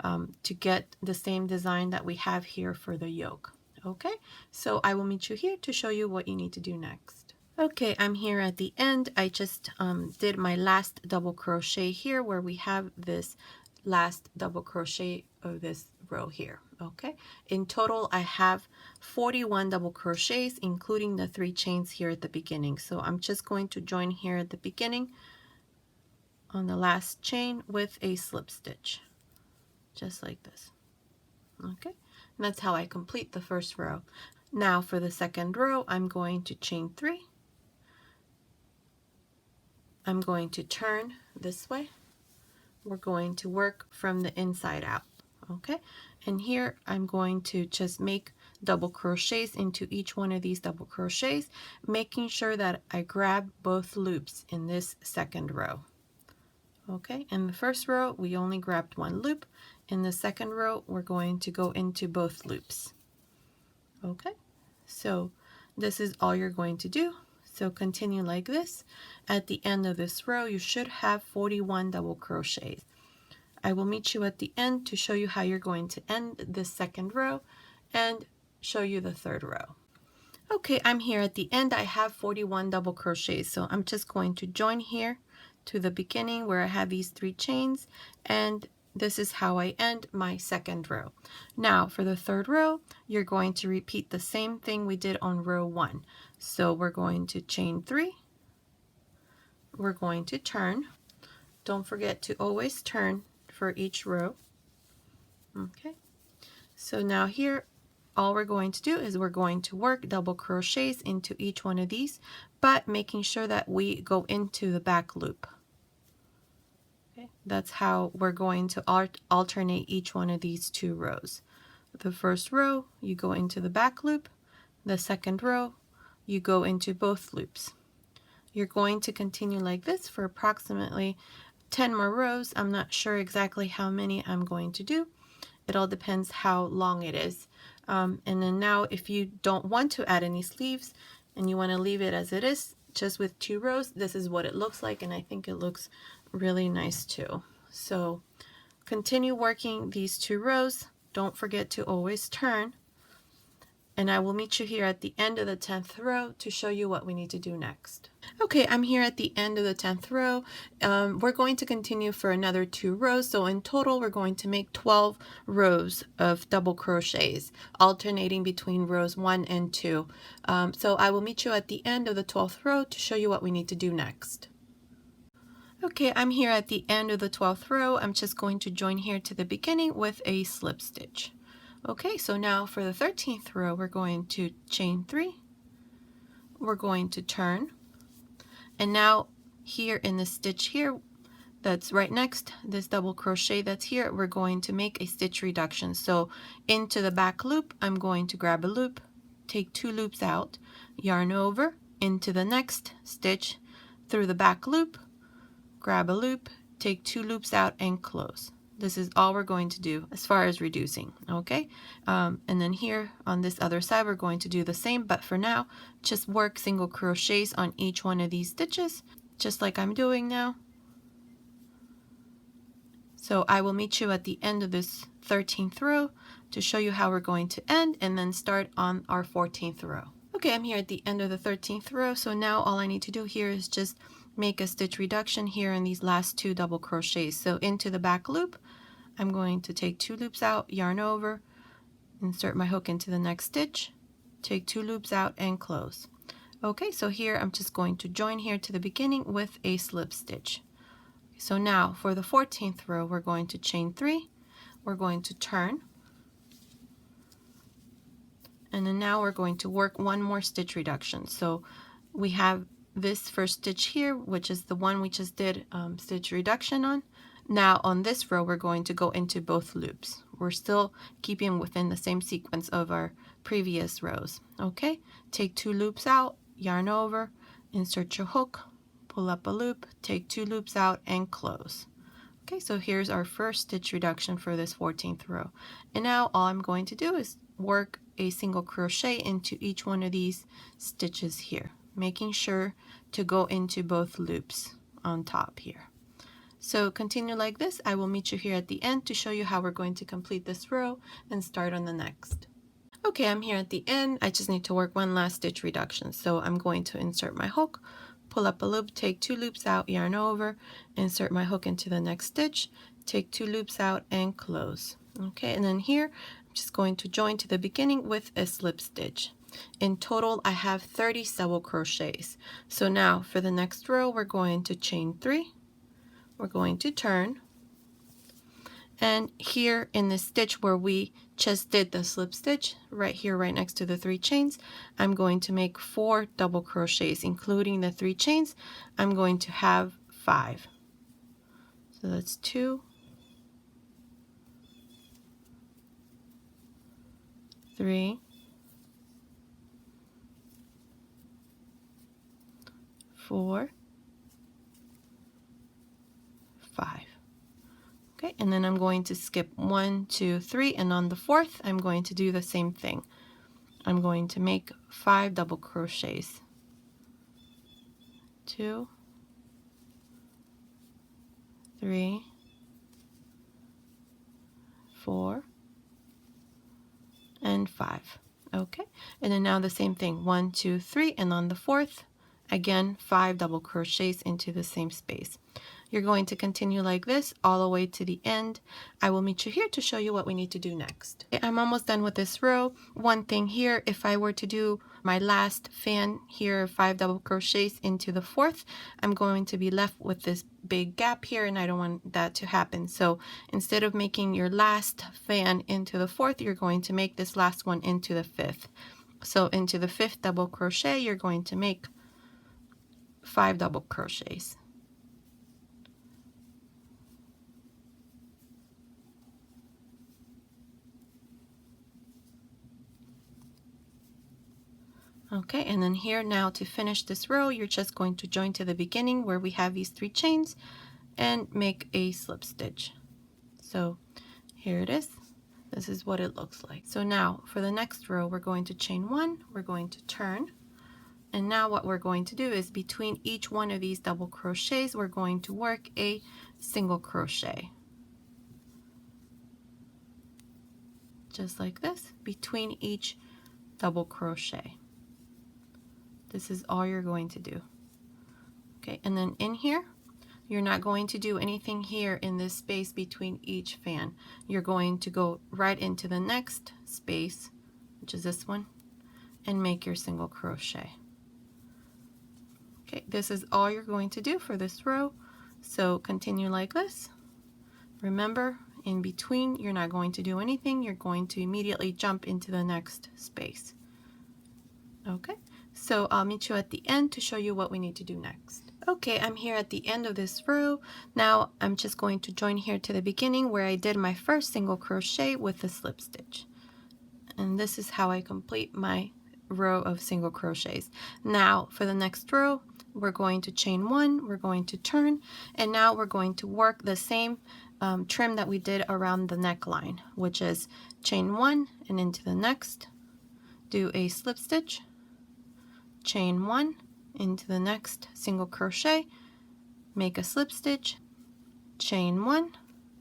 to get the same design that we have here for the yoke. Okay, so I will meet you here to show you what you need to do next. Okay, I'm here at the end. I just did my last double crochet here where we have this last double crochet of this row here. Okay, in total I have 41 double crochets, including the 3 chains here at the beginning. So I'm just going to join here at the beginning on the last chain with a slip stitch, just like this. Okay, and that's how I complete the first row. Now for the second row, I'm going to chain 3. I'm going to turn this way. We're going to work from the inside out. Okay, and here I'm going to just make double crochets into each one of these double crochets, making sure that I grab both loops in this second row. Okay, in the first row we only grabbed 1 loop. In the second row we're going to go into both loops. Okay, so this is all you're going to do. So continue like this. At the end of this row you should have 41 double crochets. I will meet you at the end to show you how you're going to end this second row and show you the third row. Okay, I'm here at the end. I have 41 double crochets, so I'm just going to join here to the beginning where I have these 3 chains, and this is how I end my second row. Now for the third row, you're going to repeat the same thing we did on row 1. So we're going to chain 3, we're going to turn. Don't forget to always turn for each row. Okay, so now here all we're going to do is we're going to work double crochets into each one of these, but making sure that we go into the back loop. Okay, that's how we're going to alternate each one of these 2 rows. The first row you go into the back loop, the second row you go into both loops. You're going to continue like this for approximately 10 more rows. I'm not sure exactly how many I'm going to do. It all depends how long it is. And then now if you don't want to add any sleeves and you want to leave it as it is, just with 2 rows, this is what it looks like, and I think it looks really nice too. So continue working these 2 rows. Don't forget to always turn. And I will meet you here at the end of the 10th row to show you what we need to do next. Okay, I'm here at the end of the 10th row. We're going to continue for another 2 rows. So in total, we're going to make 12 rows of double crochets, alternating between rows 1 and 2. So I will meet you at the end of the 12th row to show you what we need to do next. Okay, I'm here at the end of the 12th row. I'm just going to join here to the beginning with a slip stitch. Okay, so now for the 13th row, we're going to chain 3. We're going to turn. And now here in the stitch here, that's right next, this double crochet that's here, we're going to make a stitch reduction. So into the back loop, I'm going to grab a loop, take 2 loops out, yarn over, into the next stitch, through the back loop, grab a loop, take 2 loops out, and close. This is all we're going to do as far as reducing, okay? And then here on this other side, we're going to do the same, but for now, just work single crochets on each one of these stitches, just like I'm doing now. So I will meet you at the end of this 13th row to show you how we're going to end and then start on our 14th row. Okay, I'm here at the end of the 13th row, so now all I need to do here is just make a stitch reduction here in these last 2 double crochets. So into the back loop, I'm going to take 2 loops out, yarn over, insert my hook into the next stitch, take 2 loops out, and close. Okay, so here I'm just going to join here to the beginning with a slip stitch. So now for the 14th row, we're going to chain 3, we're going to turn, and then now we're going to work one more stitch reduction. So we have this first stitch here, which is the one we just did stitch reduction on. Now on this row, we're going to go into both loops. We're still keeping within the same sequence of our previous rows. Okay, take 2 loops out, yarn over, insert your hook, pull up a loop, take 2 loops out, and close. Okay, so here's our first stitch reduction for this 14th row. And now all I'm going to do is work a single crochet into each one of these stitches here, making sure to go into both loops on top here. So continue like this. I will meet you here at the end to show you how we're going to complete this row and start on the next. Okay, I'm here at the end. I just need to work one last stitch reduction. So I'm going to insert my hook, pull up a loop, take 2 loops out, yarn over, insert my hook into the next stitch, take 2 loops out, and close. Okay, and then here I'm just going to join to the beginning with a slip stitch. In total, I have 30 double crochets. So now for the next row, we're going to chain 3. We're going to turn, and here in the stitch where we just did the slip stitch, right here, right next to the 3 chains, I'm going to make 4 double crochets, including the 3 chains. I'm going to have 5. So that's 2, 3, 4, 5. Okay, and then I'm going to skip 1, 2, 3, and on the 4th, I'm going to do the same thing. I'm going to make 5 double crochets. 2, 3, 4, and 5. Okay, and then now the same thing, 1, 2, 3, and on the 4th, again, 5 double crochets into the same space. You're going to continue like this all the way to the end. I will meet you here to show you what we need to do next. I'm almost done with this row. One thing here, if I were to do my last fan here, 5 double crochets into the 4th, I'm going to be left with this big gap here, and I don't want that to happen. So instead of making your last fan into the 4th, you're going to make this last one into the 5th. So into the 5th double crochet, you're going to make 5 double crochets. Okay, and then here now to finish this row, you're just going to join to the beginning where we have these 3 chains and make a slip stitch. So here it is. This is what it looks like. So now for the next row, we're going to chain 1, we're going to turn, and now what we're going to do is between each one of these double crochets, we're going to work a single crochet. Just like this, between each double crochet. This is all you're going to do. Okay, and then in here, you're not going to do anything here in this space between each fan. You're going to go right into the next space, which is this one, and make your single crochet. Okay, this is all you're going to do for this row. So continue like this. Remember, in between, you're not going to do anything. You're going to immediately jump into the next space. Okay, so I'll meet you at the end to show you what we need to do next. Okay, I'm here at the end of this row. Now I'm just going to join here to the beginning where I did my first single crochet with a slip stitch. And this is how I complete my row of single crochets. Now for the next row, we're going to chain 1, we're going to turn, and now we're going to work the same trim that we did around the neckline, which is chain 1 and into the next, do a slip stitch, chain 1 into the next single crochet, make a slip stitch, chain 1,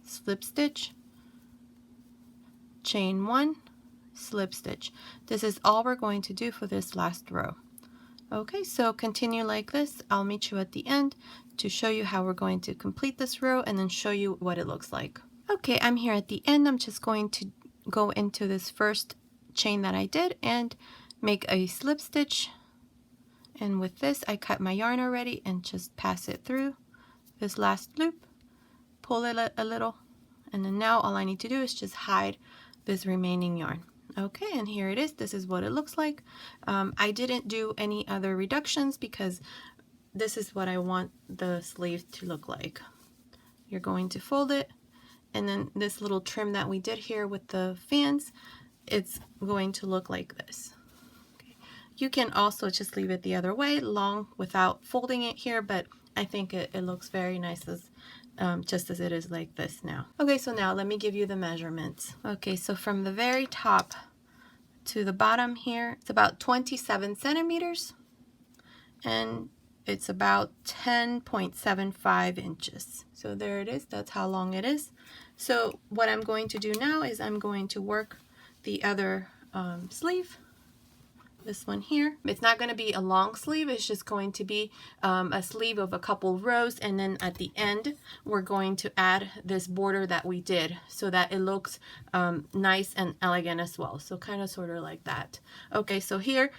slip stitch, chain 1, slip stitch. This is all we're going to do for this last row. Okay, so continue like this. I'll meet you at the end to show you how we're going to complete this row and then show you what it looks like. Okay, I'm here at the end. I'm just going to go into this first chain that I did and make a slip stitch. And with this, I cut my yarn already and just pass it through this last loop, pull it a little, and then now all I need to do is just hide this remaining yarn. Okay, and here it is. This is what it looks like. I didn't do any other reductions because this is what I want the sleeve to look like. You're going to fold it, and then this little trim that we did here with the fans, it's going to look like this. Okay. You can also just leave it the other way, long, without folding it here, but I think it looks very nice as just as it is like this now. Okay, so now let me give you the measurements. Okay, so from the very top to the bottom here, it's about 27 centimeters and it's about 10.75 inches. So there it is, that's how long it is. So what I'm going to do now is I'm going to work the other sleeve. This one here. It's not going to be a long sleeve, it's just going to be a sleeve of a couple rows, and then at the end we're going to add this border that we did so that it looks nice and elegant as well. So kind of sort of like that. Okay, so here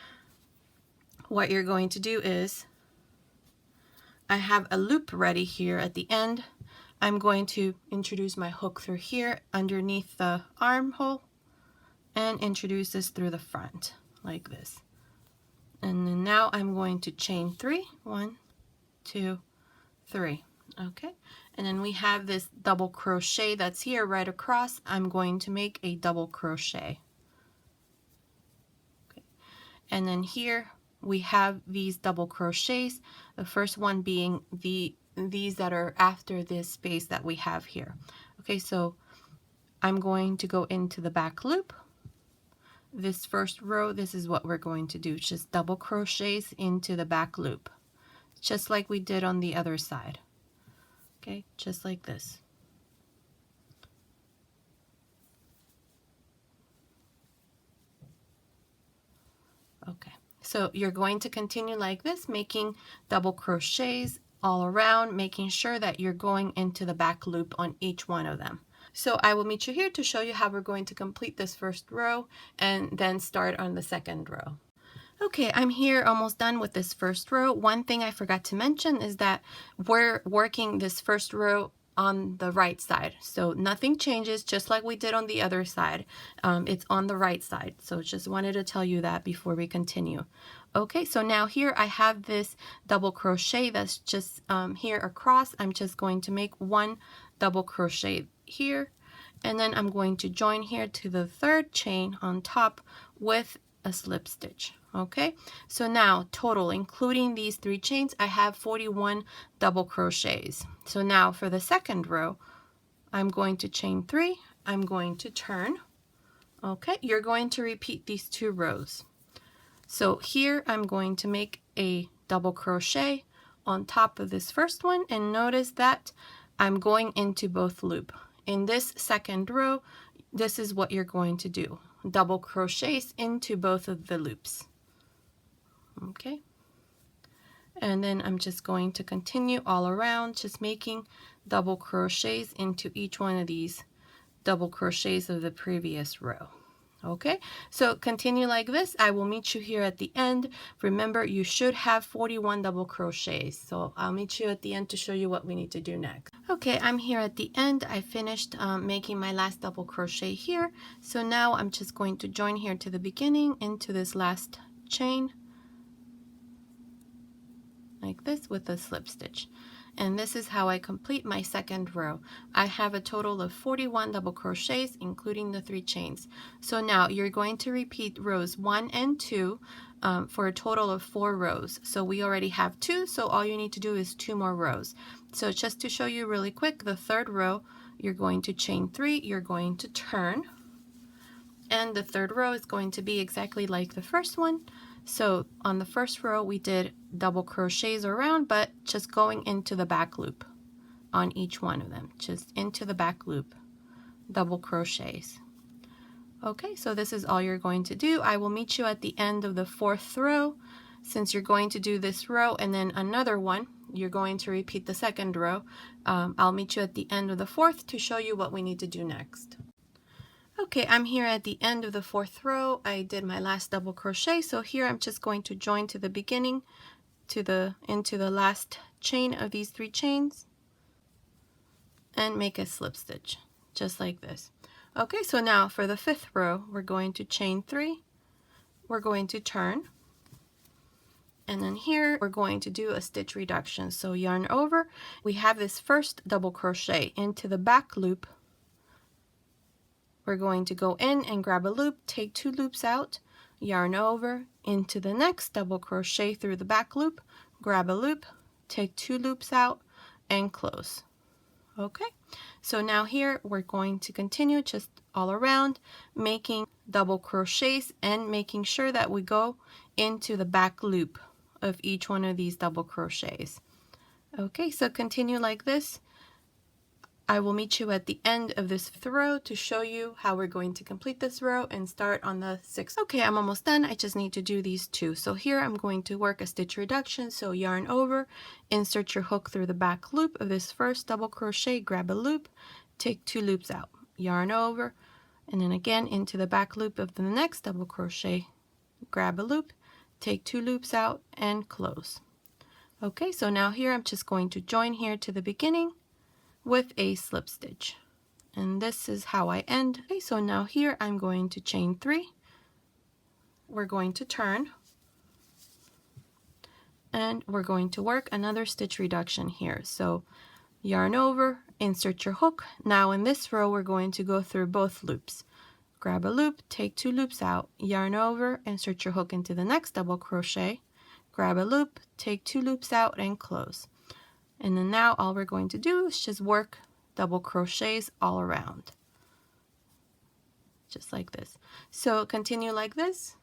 what you're going to do is I have a loop ready here at the end. I'm going to introduce my hook through here underneath the armhole and introduce this through the front like this. And then now I'm going to chain 3, 1, 2, 3. Okay, and then we have this double crochet that's here right across. I'm going to make a double crochet. Okay, and then here we have these double crochets, the first one being these that are after this space that we have here. Okay, so I'm going to go into the back loop. This first row, this is what we're going to do, just double crochets into the back loop, just like we did on the other side. Okay, just like this. Okay, so you're going to continue like this, making double crochets all around, making sure that you're going into the back loop on each one of them. So I will meet you here to show you how we're going to complete this first row and then start on the second row. Okay, I'm here almost done with this first row. One thing I forgot to mention is that we're working this first row on the right side. So nothing changes, just like we did on the other side. It's on the right side. So just wanted to tell you that before we continue. Okay, so now here I have this double crochet that's just here across. I'm just going to make one double crochet here, and then I'm going to join here to the third chain on top with a slip stitch. Okay, so now total, including these 3 chains, I have 41 double crochets. So now for the second row, I'm going to chain 3, I'm going to turn. Okay, you're going to repeat these 2 rows. So here I'm going to make a double crochet on top of this first one, and notice that I'm going into both loop. In this second row, this is what you're going to do. Double crochets into both of the loops. Okay. And then I'm just going to continue all around, just making double crochets into each one of these double crochets of the previous row. Okay, so continue like this. I will meet you here at the end. Remember, you should have 41 double crochets. So I'll meet you at the end to show you what we need to do next. Okay, I'm here at the end. I finished making my last double crochet here. So now I'm just going to join here to the beginning into this last chain, like this, with a slip stitch. And this is how I complete my second row. I have a total of 41 double crochets, including the 3 chains. So now you're going to repeat rows 1 and 2 for a total of 4 rows. So we already have 2, so all you need to do is 2 more rows. So just to show you really quick, the third row, you're going to chain 3, you're going to turn, and the third row is going to be exactly like the first one. So on the first row we did double crochets around, but just going into the back loop on each one of them, just into the back loop, double crochets. Okay, so this is all you're going to do. I will meet you at the end of the 4th row. Since you're going to do this row and then another one, you're going to repeat the second row. I'll meet you at the end of the 4th to show you what we need to do next. Okay, I'm here at the end of the 4th row. I did my last double crochet, so here I'm just going to join to the beginning into the last chain of these 3 chains and make a slip stitch, just like this. Okay, so now for the 5th row, we're going to chain 3, we're going to turn, and then here we're going to do a stitch reduction. So yarn over, we have this first double crochet into the back loop. We're going to go in and grab a loop, take 2 loops out, yarn over into the next double crochet through the back loop, grab a loop, take 2 loops out, and close. Okay, so now here we're going to continue just all around making double crochets and making sure that we go into the back loop of each one of these double crochets. Okay, so continue like this. I will meet you at the end of this 5th row to show you how we're going to complete this row and start on the 6th. Okay, I'm almost done. I just need to do these 2. So here I'm going to work a stitch reduction. So yarn over, insert your hook through the back loop of this first double crochet, grab a loop, take 2 loops out, yarn over, and then again into the back loop of the next double crochet, grab a loop, take 2 loops out, and close. Okay, so now here I'm just going to join here to the beginning with a slip stitch, and this is how I end. Okay, so now here I'm going to chain 3, we're going to turn, and we're going to work another stitch reduction here. So yarn over, insert your hook. Now in this row we're going to go through both loops, grab a loop, take 2 loops out, yarn over, insert your hook into the next double crochet, grab a loop, take 2 loops out, and close. And then now all we're going to do is just work double crochets all around, just like this. So continue like this.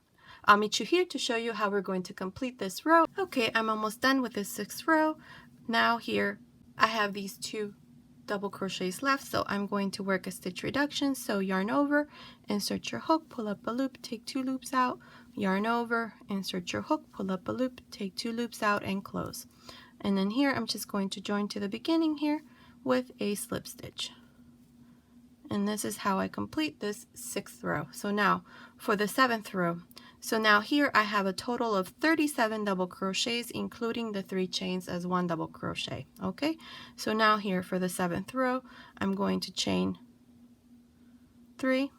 I'll meet you here to show you how we're going to complete this row. Okay, I'm almost done with this 6th row. Now here I have these 2 double crochets left, so I'm going to work a stitch reduction. So yarn over, insert your hook, pull up a loop, take 2 loops out, yarn over, insert your hook, pull up a loop, take 2 loops out, and close. And then here I'm just going to join to the beginning here with a slip stitch. And this is how I complete this 6th row. So now for the 7th row. So now here I have a total of 37 double crochets, including the 3 chains as 1 double crochet. Okay, so now here for the 7th row, I'm going to chain 3,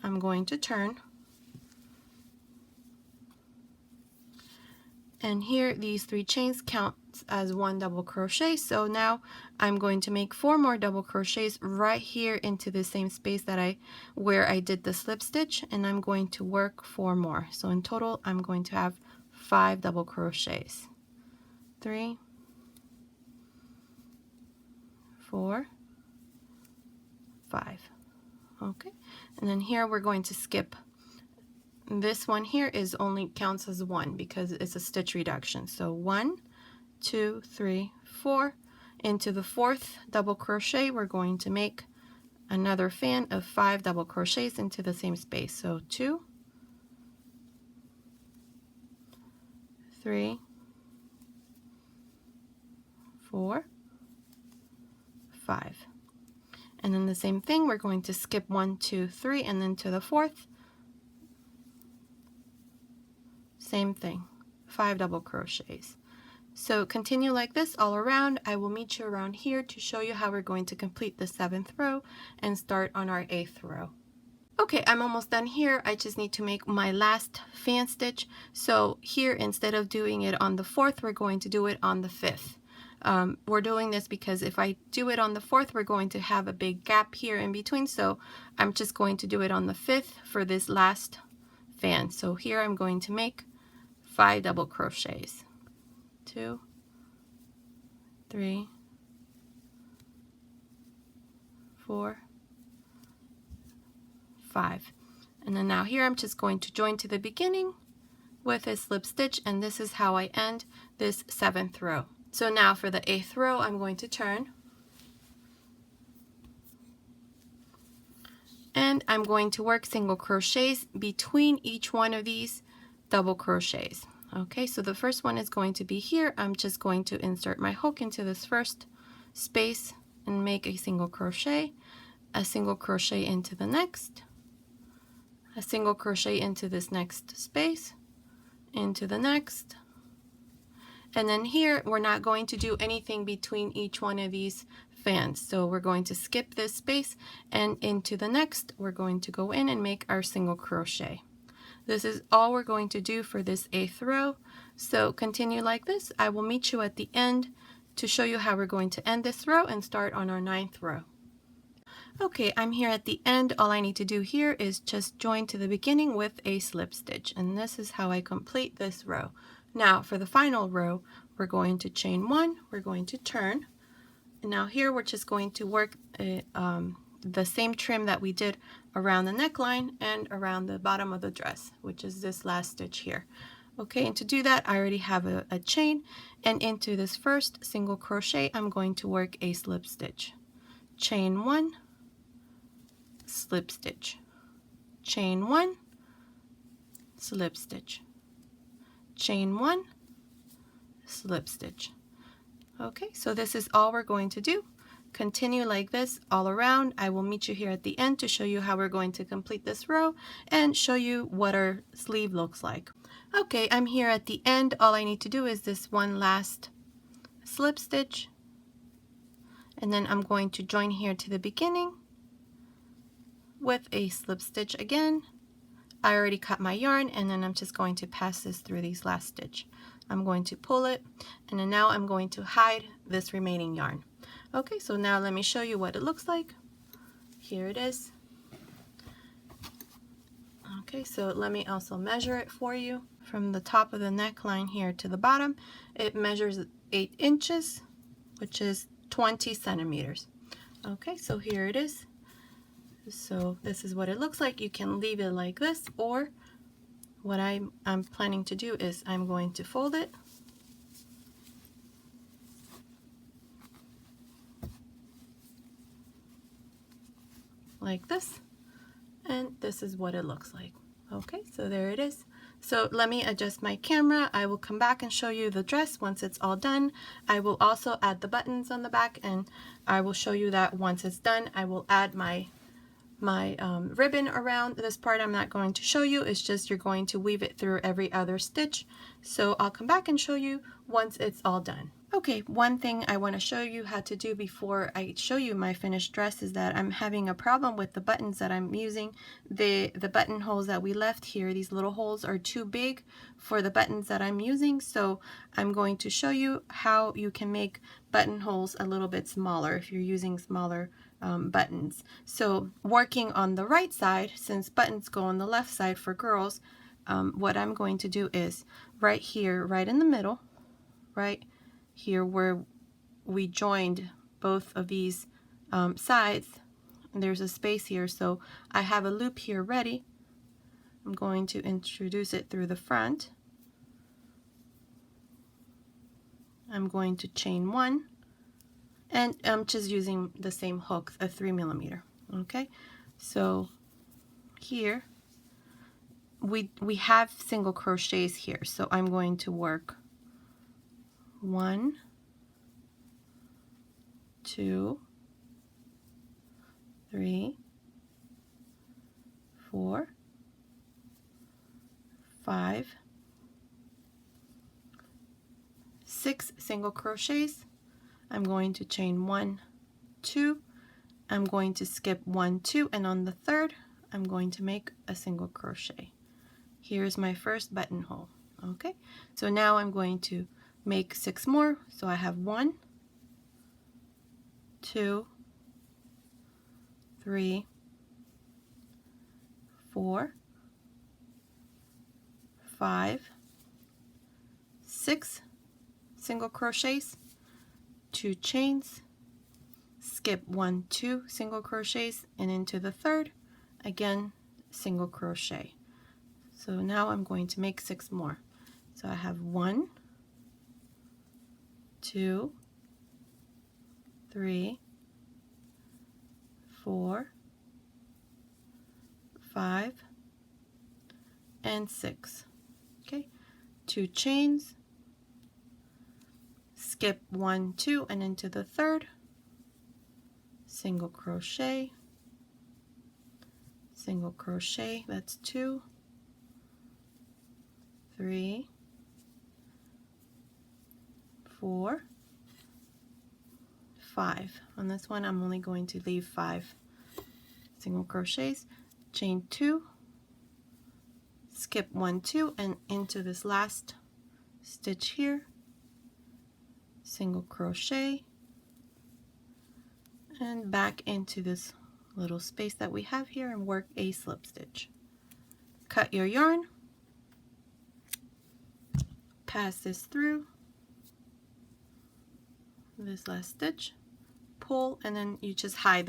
I'm going to turn, and here these 3 chains count counts as 1 double crochet. So now I'm going to make 4 more double crochets right here into the same space that where I did the slip stitch, and I'm going to work 4 more. So in total I'm going to have 5 double crochets. 3, 4, 5. Okay, and then here we're going to skip. This one here is only counts as 1 because it's a stitch reduction. So 1, 2, 3, 4. Into the 4th double crochet, we're going to make another fan of 5 double crochets into the same space. So 2, 3, 4, 5. And then the same thing, we're going to skip 1, 2, 3, and then to the 4th. Same thing, 5 double crochets. So continue like this all around. I will meet you around here to show you how we're going to complete the 7th row and start on our 8th row. Okay, I'm almost done here. I just need to make my last fan stitch. So here, instead of doing it on the 4th, we're going to do it on the 5th. We're doing this because if I do it on the 4th, we're going to have a big gap here in between. So I'm just going to do it on the 5th for this last fan. So here I'm going to make 5 double crochets. 2, 3, 4, 5. And then now here I'm just going to join to the beginning with a slip stitch, and this is how I end this 7th row. So now for the 8th row, I'm going to turn, and I'm going to work single crochets between each one of these double crochets. Okay, so the first one is going to be here. I'm just going to insert my hook into this first space and make a single crochet into the next, a single crochet into this next space, into the next, and then here we're not going to do anything between each one of these fans. So we're going to skip this space, and into the next we're going to go in and make our single crochet. This is all we're going to do for this 8th row. So continue like this. I will meet you at the end to show you how we're going to end this row and start on our 9th row. Okay, I'm here at the end. All I need to do here is just join to the beginning with a slip stitch, and this is how I complete this row. Now for the final row, we're going to chain 1, we're going to turn, and now here we're just going to work the same trim that we did around the neckline and around the bottom of the dress, which is this last stitch here. Okay, and to do that I already have a chain, and into this first single crochet I'm going to work a slip stitch. Chain 1, slip stitch, chain 1, slip stitch, chain 1, slip stitch. Okay, so this is all we're going to do. Continue like this all around. I will meet you here at the end to show you how we're going to complete this row and show you what our sleeve looks like. Okay, I'm here at the end. All I need to do is this one last slip stitch, and then I'm going to join here to the beginning with a slip stitch again. I already cut my yarn, and then I'm just going to pass this through these last stitch. I'm going to pull it, and then now I'm going to hide this remaining yarn. Okay, so now let me show you what it looks like. Here it is. Okay, so let me also measure it for you. From the top of the neckline here to the bottom, it measures 8 inches, which is 20 centimeters. Okay, so here it is. So this is what it looks like. You can leave it like this, or what I'm planning to do is I'm going to fold it like this, and this is what it looks like. Okay, so there it is. So let me adjust my camera. I will come back and show you the dress once it's all done. I will also add the buttons on the back, and I will show you that once it's done. I will add my ribbon around this part. I'm not going to show you. It's just you're going to weave it through every other stitch. So I'll come back and show you once it's all done. Okay, one thing I want to show you how to do before I show you my finished dress is that I'm having a problem with the buttons that I'm using. The buttonholes that we left here, these little holes, are too big for the buttons that I'm using, so I'm going to show you how you can make buttonholes a little bit smaller if you're using smaller buttons. So working on the right side, since buttons go on the left side for girls, what I'm going to do is right here, right in the middle, right here where we joined both of these sides, there's a space here, so I have a loop here ready. I'm going to introduce it through the front. I'm going to chain 1, and I'm just using the same hook, a 3mm. Okay, so here we have single crochets here, so I'm going to work 1, 2, 3, 4, 5, 6 single crochets. I'm going to chain 1, 2, I'm going to skip 1, 2, and on the third I'm going to make a single crochet. Here's my first buttonhole. Okay, so now I'm going to make 6 more, so I have 1, 2, 3, 4, 5, 6 single crochets, 2 chains, skip 1, 2 single crochets, and into the third, again single crochet. So now I'm going to make 6 more. So I have 1, 2, 3, 4, 5, and 6. Okay, 2 chains, skip 1, 2, and into the third, single crochet, single crochet, that's 2, 3, 4, 5. On this one I'm only going to leave 5 single crochets, chain 2, skip 1, 2, and into this last stitch here, single crochet, and back into this little space that we have here and work a slip stitch. Cut your yarn, pass this through this last stitch, pull, and then you just hide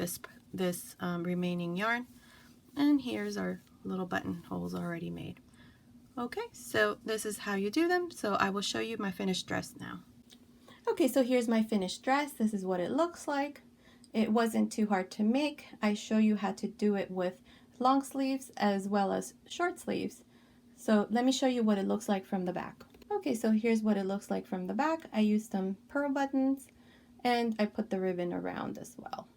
this remaining yarn, and here's our little buttonholes already made. Okay, so this is how you do them. So I will show you my finished dress now. Okay, so here's my finished dress. This is what it looks like. It wasn't too hard to make. I show you how to do it with long sleeves as well as short sleeves. So let me show you what it looks like from the back. Okay, so here's what it looks like from the back. I used some pearl buttons and I put the ribbon around as well.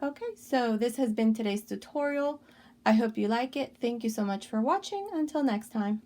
Okay, so this has been today's tutorial. I hope you like it. Thank you so much for watching. Until next time.